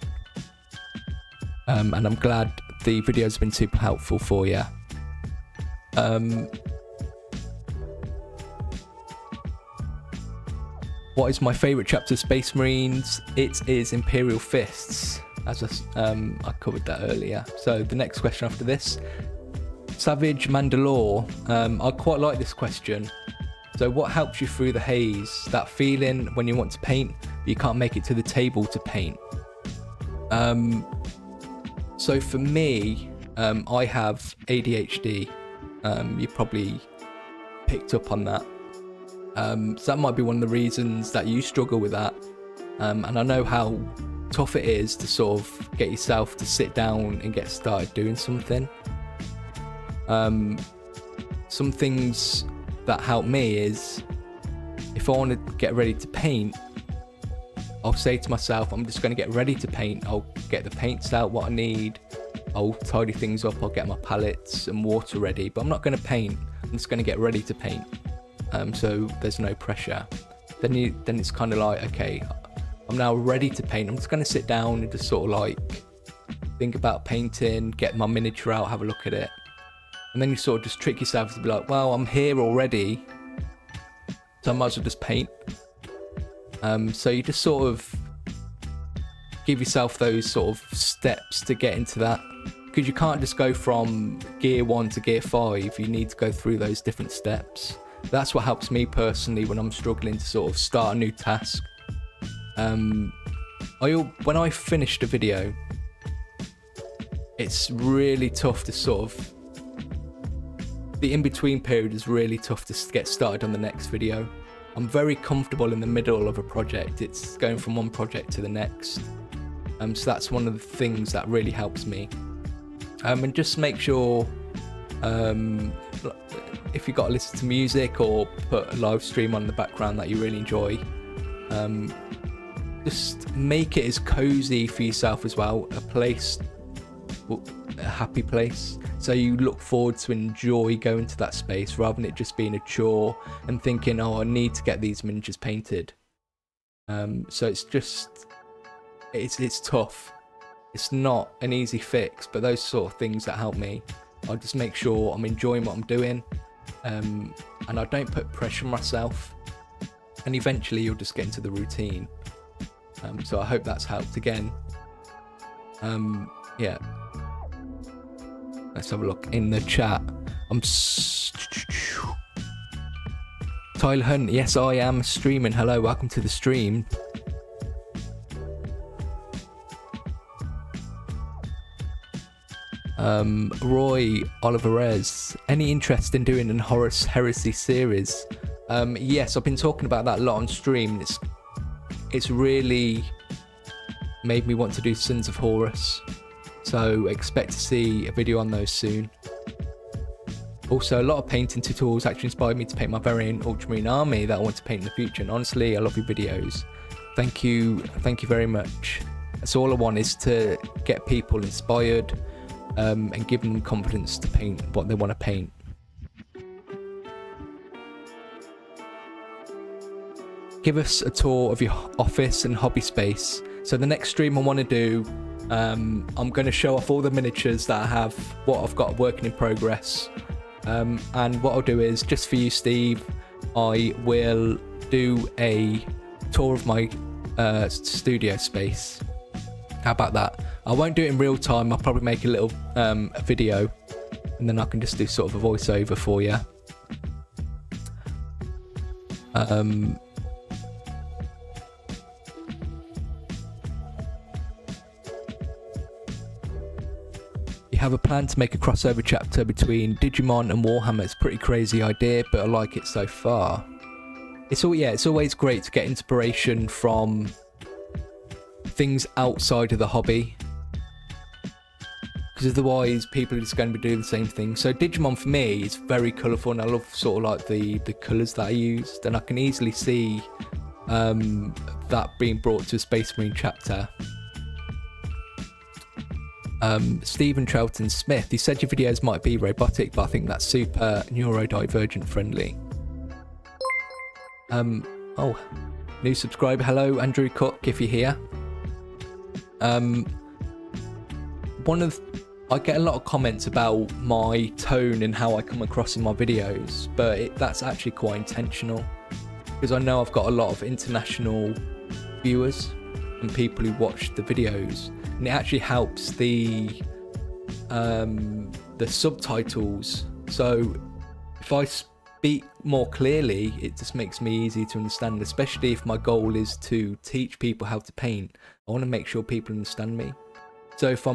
And I'm glad the videos have been super helpful for you. What is my favourite chapter of Space Marines? It is Imperial Fists, as I covered that earlier. So the next question after this, Savage Mandalore. I quite like this question. So what helps you through the haze? That feeling when you want to paint, but you can't make it to the table to paint. So for me, I have ADHD. You probably picked up on that. So that might be one of the reasons that you struggle with that. And I know how tough it is to sort of get yourself to sit down and get started doing something. Some things that help me is, if I want to get ready to paint, I'll say to myself, I'm just going to get ready to paint. I'll get the paints out, what I need. I'll tidy things up. I'll get my palettes and water ready, but I'm not going to paint. I'm just going to get ready to paint. So there's no pressure. Then it's kind of like, okay, I'm now ready to paint. I'm just going to sit down and just sort of like think about painting, get my miniature out, have a look at it. And then you sort of just trick yourself to be like, well, I'm here already, so I might as well just paint. So you just sort of give yourself those sort of steps to get into that, because you can't just go from gear 1 to gear 5. You need to go through those different steps. That's what helps me personally when I'm struggling to sort of start a new task. When I finished a video, it's really tough to sort of, the in-between period is really tough to get started on the next video. I'm very comfortable in the middle of a project. It's going from one project to the next. So that's one of the things that really helps me. And just make sure, if you've got to listen to music or put a live stream on in the background that you really enjoy, just make it as cozy for yourself as well, a happy place, so you look forward to enjoy going to that space rather than it just being a chore and thinking, oh, I need to get these miniatures painted. So it's tough. It's not an easy fix, but those sort of things that help me, I just make sure I'm enjoying what I'm doing, and I don't put pressure on myself, and eventually you'll just get into the routine. So I hope that's helped again. Yeah, let's have a look in the chat. Tyler Hunt, yes, I am streaming. Hello, welcome to the stream. Roy Olivares, any interest in doing an Horus Heresy series? Yes, I've been talking about that a lot on stream. It's really made me want to do Sons of Horus, so expect to see a video on those soon. Also, a lot of painting tutorials actually inspired me to paint my very own Ultramarine army that I want to paint in the future, and honestly, I love your videos. Thank you very much. That's all I want, is to get people inspired, and give them confidence to paint what they want to paint. Give us a tour of your office and hobby space. So the next stream I want to do, I'm going to show off all the miniatures that I have, what I've got working in progress, and what I'll do is, just for you, Steve, I will do a tour of my studio space. How about that? I won't do it in real time. I'll probably make a little video, and then I can just do sort of a voiceover for you. You have a plan to make a crossover chapter between Digimon and Warhammer. It's a pretty crazy idea, but I like it so far. It's always great to get inspiration from things outside of the hobby, because otherwise people are just going to be doing the same thing. So Digimon for me is very colourful, and I love sort of like the colours that I used, and I can easily see that being brought to a Space Marine chapter. Stephen Troughton Smith, he said your videos might be robotic, but I think that's super neurodivergent friendly. Oh, new subscriber, hello Andrew Cook, if you're here. I get a lot of comments about my tone and how I come across in my videos, but that's actually quite intentional, because I know I've got a lot of international viewers and people who watch the videos, and it actually helps the subtitles. So if I speak more clearly, it just makes me easy to understand, especially if my goal is to teach people how to paint. I want to make sure people understand me. So if I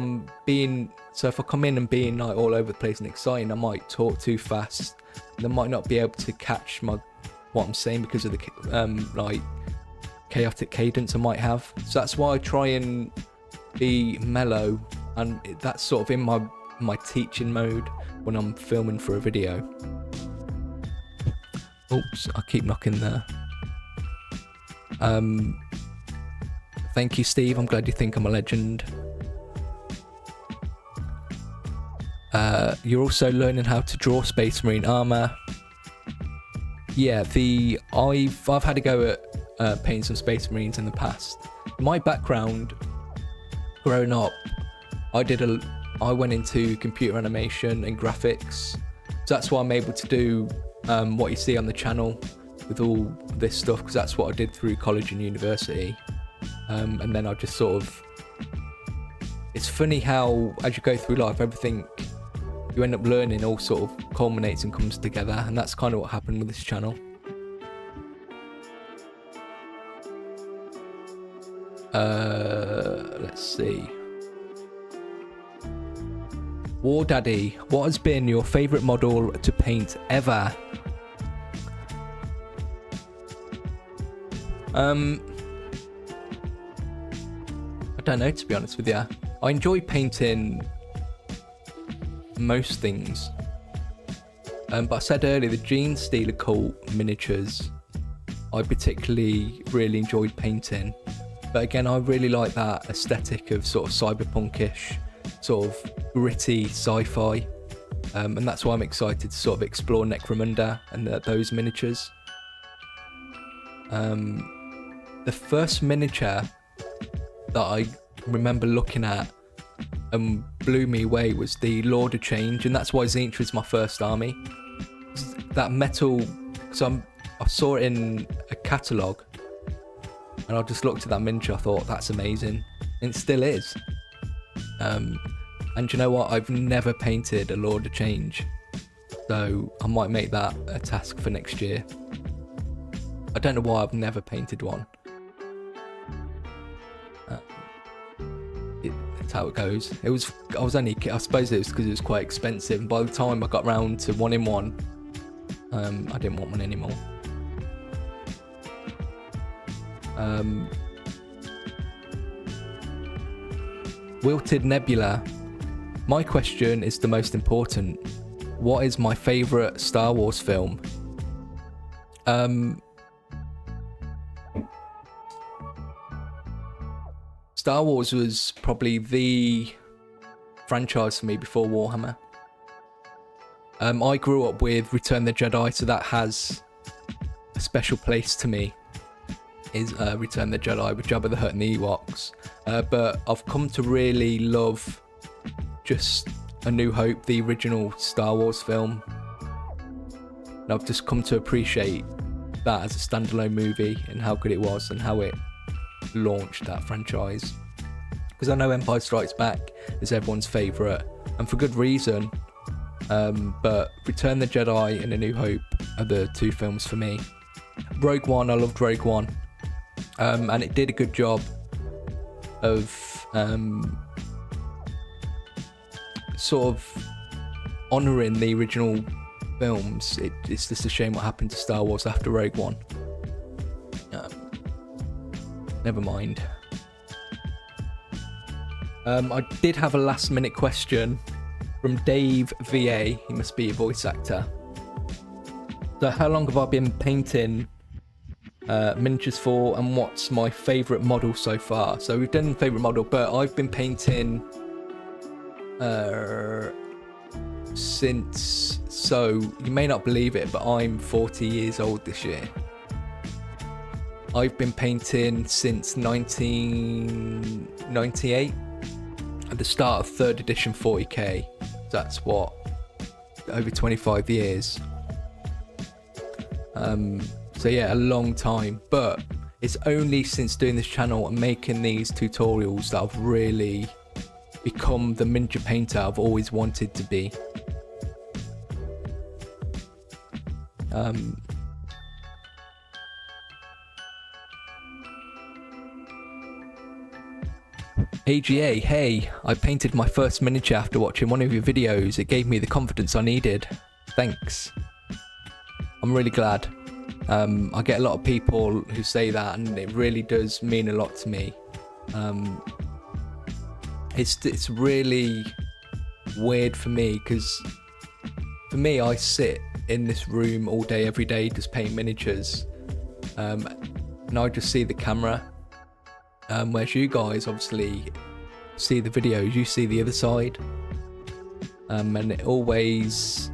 come in and being like all over the place and exciting, I might talk too fast. They might not be able to catch what I'm saying because of the like chaotic cadence I might have. So that's why I try and be mellow, and that's sort of in my teaching mode when I'm filming for a video. Oops, I keep knocking there. Thank you, Steve. I'm glad you think I'm a legend. You're also learning how to draw Space Marine armor. Yeah, I've had a go at painting some Space Marines in the past. My background, growing up, I went into computer animation and graphics. So that's why I'm able to do what you see on the channel with all this stuff, because that's what I did through college and university. And then I just sort of, it's funny how as you go through life, everything you end up learning all sort of culminates and comes together, and that's kind of what happened with this channel. Let's see. War Daddy, what has been your favourite model to paint ever? I don't know, to be honest with you. I enjoy painting most things. But I said earlier, the Gene Stealer Cult miniatures, I particularly really enjoyed painting. But again, I really like that aesthetic of sort of cyberpunkish, sort of gritty sci-fi. And that's why I'm excited to sort of explore Necromunda and those miniatures. The first miniature that I remember looking at and blew me away was the Lord of Change, and that's why Zintra is my first army. That metal, so I saw it in a catalogue, and I just looked at that miniature, I thought, that's amazing, and it still is. And you know what, I've never painted a Lord of Change, so I might make that a task for next year. I don't know why I've never painted one. That's how it goes. I suppose it was because it was quite expensive, and by the time I got round to wanting one, I didn't want one anymore. Wilted Nebula. My question is the most important. What is my favourite Star Wars film? Star Wars was probably the franchise for me before Warhammer. I grew up with Return the Jedi, so that has a special place to me, is Return the Jedi with Jabba the Hutt and the Ewoks. But I've come to really love just A New Hope, the original Star Wars film. And I've just come to appreciate that as a standalone movie and how good it was and how it launched that franchise. Because I know Empire Strikes Back is everyone's favourite, and for good reason. But Return the Jedi and A New Hope are the two films for me. Rogue One, I loved Rogue One. And it did a good job of sort of honouring the original films. It's just a shame what happened to Star Wars after Rogue One. Never mind. I did have a last minute question from Dave VA. He must be a voice actor. So how long have I been painting miniatures for, and what's my favourite model so far? So we've done favourite model, but I've been painting since, so you may not believe it, but I'm 40 years old this year. I've been painting since 1998 at the start of 3rd edition 40k. That's what, over 25 years. So yeah, a long time, but it's only since doing this channel and making these tutorials that I've really become the miniature painter I've always wanted to be. AGA, hey, I painted my first miniature after watching one of your videos. It gave me the confidence I needed. Thanks. I'm really glad. I get a lot of people who say that, and it really does mean a lot to me. It's really weird for me, because for me, I sit in this room all day, every day, just painting miniatures, and I just see the camera. Whereas you guys obviously see the videos, you see the other side, and it always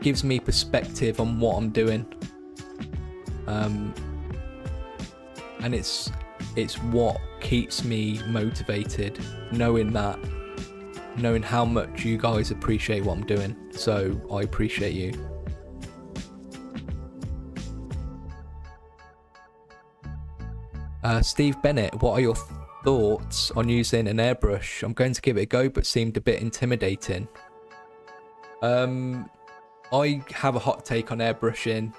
gives me perspective on what I'm doing, and it's what keeps me motivated, knowing how much you guys appreciate what I'm doing. So I appreciate you. Steve Bennett, what are your thoughts on using an airbrush? I'm going to give it a go, but seemed a bit intimidating. I have a hot take on airbrushing.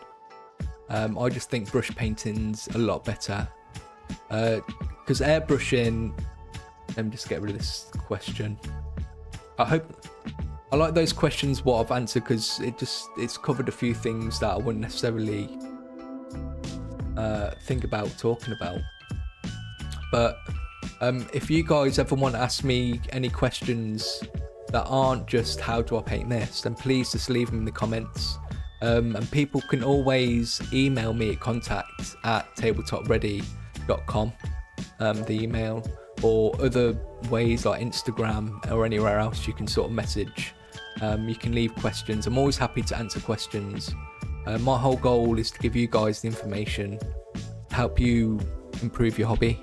I just think brush painting's a lot better. Because airbrushing... Let me just get rid of this question. I like those questions what I've answered, because it's covered a few things that I wouldn't necessarily think about talking about. But if you guys ever want to ask me any questions that aren't just how do I paint this, then please just leave them in the comments. And people can always email me at contact@tabletopready.com, the email, or other ways like Instagram or anywhere else you can sort of message. You can leave questions. I'm always happy to answer questions. My whole goal is to give you guys the information, help you improve your hobby.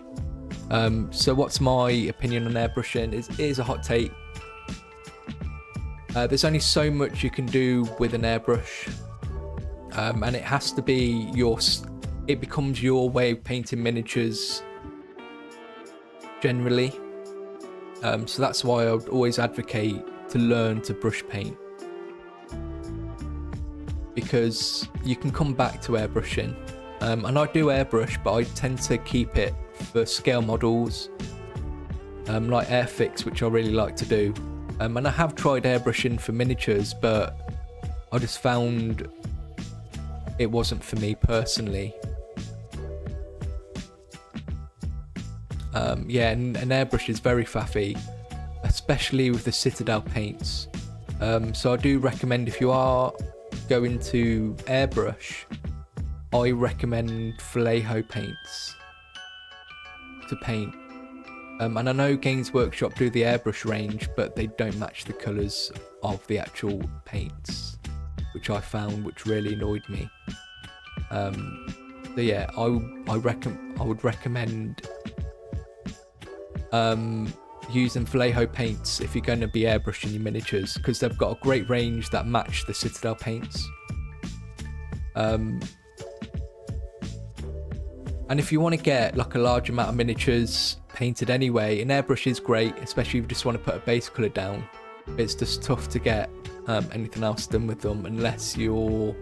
So what's my opinion on airbrushing? It is a hot take. There's only so much you can do with an airbrush, and it has to be it becomes your way of painting miniatures generally. So that's why I would always advocate to learn to brush paint, because you can come back to airbrushing. And I do airbrush, but I tend to keep it for scale models, like airfix, which I really like to do. And I have tried airbrushing for miniatures, but I just found it wasn't for me personally. Yeah, and airbrush is very faffy, especially with the Citadel paints. So I do recommend, if you are going to airbrush, I recommend Vallejo paints to paint. And I know Games Workshop do the airbrush range, but they don't match the colours of the actual paints, which I found, which really annoyed me. So yeah, I would recommend using Vallejo paints if you're going to be airbrushing your miniatures, because they've got a great range that match the Citadel paints. And if you want to get like a large amount of miniatures painted anyway, an airbrush is great, especially if you just want to put a base colour down. It's just tough to get anything else done with them unless you're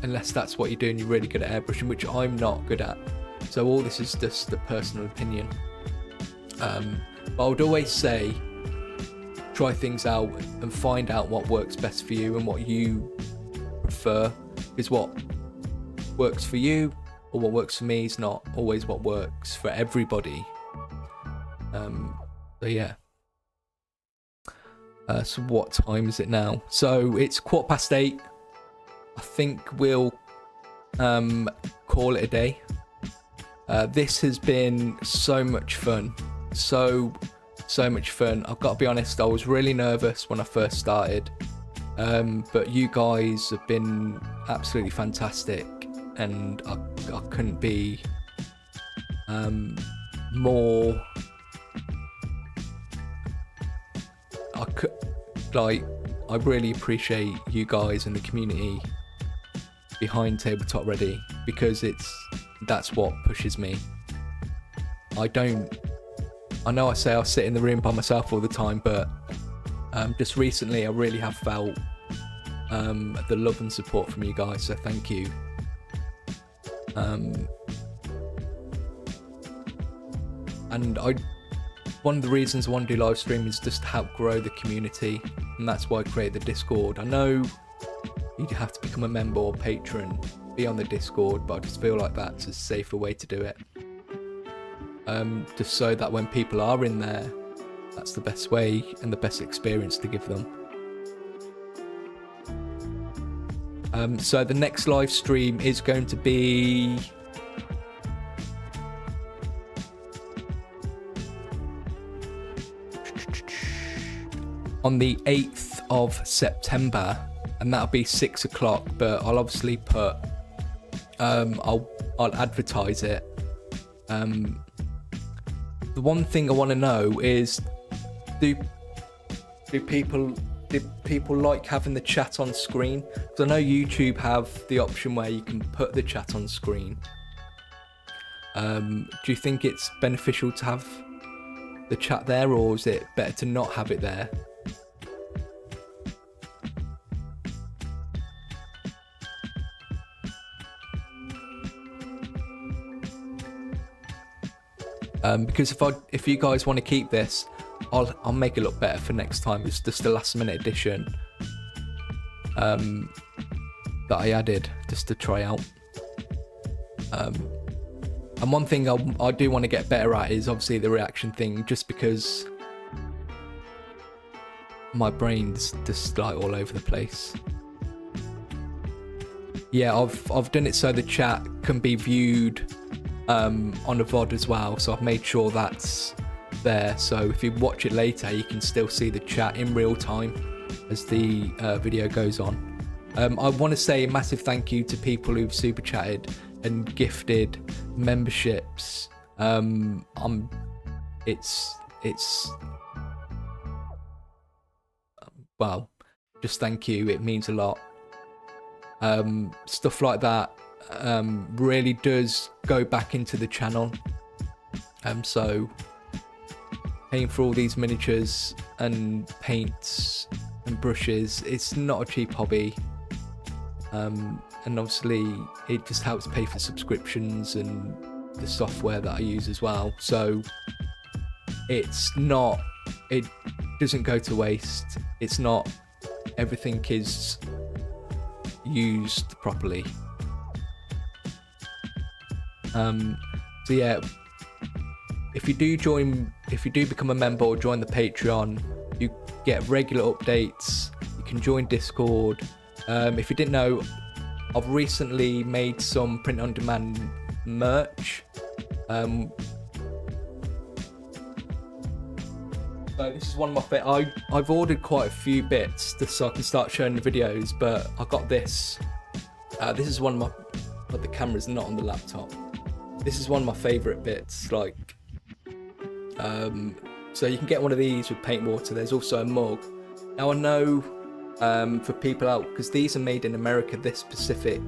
unless that's what you're doing, you're really good at airbrushing, which I'm not good at. So all this is just a personal opinion. But I would always say, try things out and find out what works best for you and what you prefer, because what works for you or what works for me is not always what works for everybody. So yeah. So what time is it now? So it's 8:15. I think we'll call it a day. This has been so much fun. So much fun. I've got to be honest, I was really nervous when I first started. But you guys have been absolutely fantastic, and I couldn't be more I really appreciate you guys and the community behind Tabletop Ready, because that's what pushes me. I know I say I'll sit in the room by myself all the time, but just recently I really have felt the love and support from you guys, so thank you. And one of the reasons I want to do live stream is just to help grow the community, and that's why I created the Discord. I know you have to become a member or patron, be on the Discord, but I just feel like that's a safer way to do it. Just so that when people are in there, that's the best way and the best experience to give them. So the next live stream is going to be on the 8th of September, and that'll be 6 o'clock, but I'll obviously put I'll advertise it. The one thing I want to know is, do people like having the chat on screen? Because I know YouTube have the option where you can put the chat on screen. Do you think it's beneficial to have the chat there, or is it better to not have it there? Because if you guys want to keep this, I'll make it look better for next time. It's just a last minute addition that I added just to try out. And one thing I do want to get better at is obviously the reaction thing, just because my brain's just like all over the place. Yeah, I've done it so the chat can be viewed on a VOD as well, so I've made sure that's there, so if you watch it later you can still see the chat in real time as the video goes on. I want to say a massive thank you to people who've super chatted and gifted memberships. Well, just thank you, it means a lot. Stuff like that really does go back into the channel. So paying for all these miniatures and paints and brushes, it's not a cheap hobby. And obviously it just helps pay for subscriptions and the software that I use as well. So it doesn't go to waste. It's not, everything is used properly. So yeah, if you do become a member or join the Patreon, you get regular updates. You can join Discord. If you didn't know, I've recently made some print-on-demand merch. So this is one of my favorite. I've ordered quite a few bits just so I can start showing the videos, but I got this. This is one of my, but the camera's not on the laptop. This is one of my favorite bits, like, so you can get one of these with paint water. There's also a mug. Now I know for people out, because these are made in America, this specific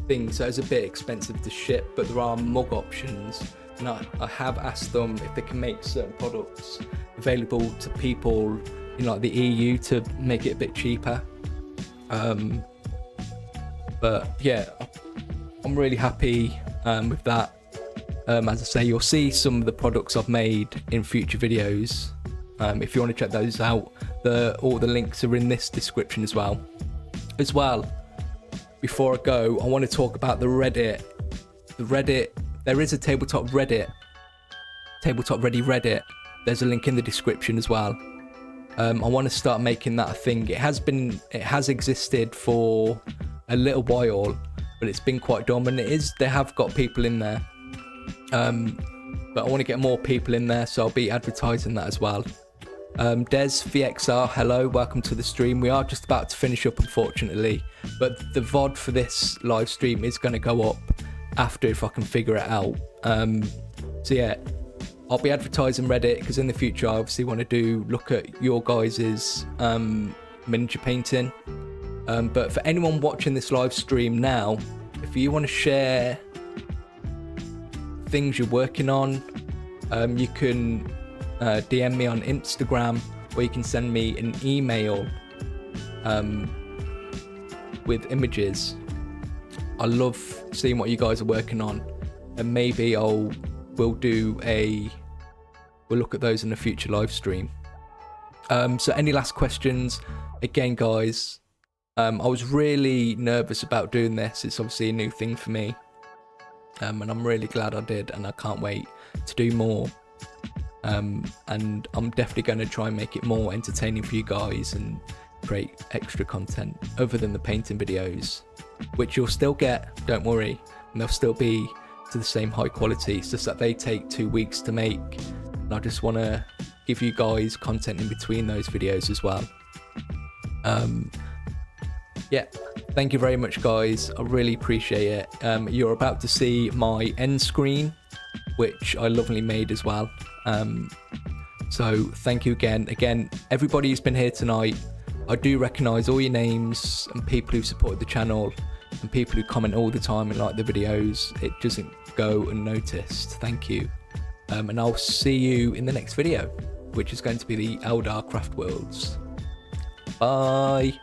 thing, so it's a bit expensive to ship, but there are mug options. And I have asked them if they can make certain products available to people in like the EU to make it a bit cheaper. But yeah, I'm really happy with that. As I say, you'll see some of the products I've made in future videos. If you want to check those out, all the links are in this description as well. Before I go, I want to talk about the Reddit. There is a tabletop Ready Reddit. There's a link in the description as well. I want to start making that a thing. It has existed for a little while, but it's been quite dormant. They have got people in there, but I want to get more people in there, so I'll be advertising that as well. Des VXR, hello, welcome to the stream. We are just about to finish up, unfortunately, but the VOD for this live stream is going to go up after, if I can figure it out. So yeah, I'll be advertising Reddit, because in the future I obviously want to look at your guys's miniature painting. But for anyone watching this live stream now, if you want to share things you're working on, you can DM me on Instagram, or you can send me an email with images. I love seeing what you guys are working on, and maybe we'll look at those in a future live stream. So any last questions? Again, guys, I was really nervous about doing this. It's obviously a new thing for me, and I'm really glad I did, and I can't wait to do more. And I'm definitely going to try and make it more entertaining for you guys and create extra content other than the painting videos, which you'll still get, don't worry, and they'll still be to the same high quality. It's just that they take 2 weeks to make, and I just want to give you guys content in between those videos as well. Yeah, thank you very much, guys. I really appreciate it. You're about to see my end screen, which I lovingly made as well. So thank you again, everybody who's been here tonight. I do recognise all your names and people who supported the channel and people who comment all the time and like the videos. It doesn't go unnoticed. Thank you. And I'll see you in the next video, which is going to be the Eldar Craft Worlds. Bye.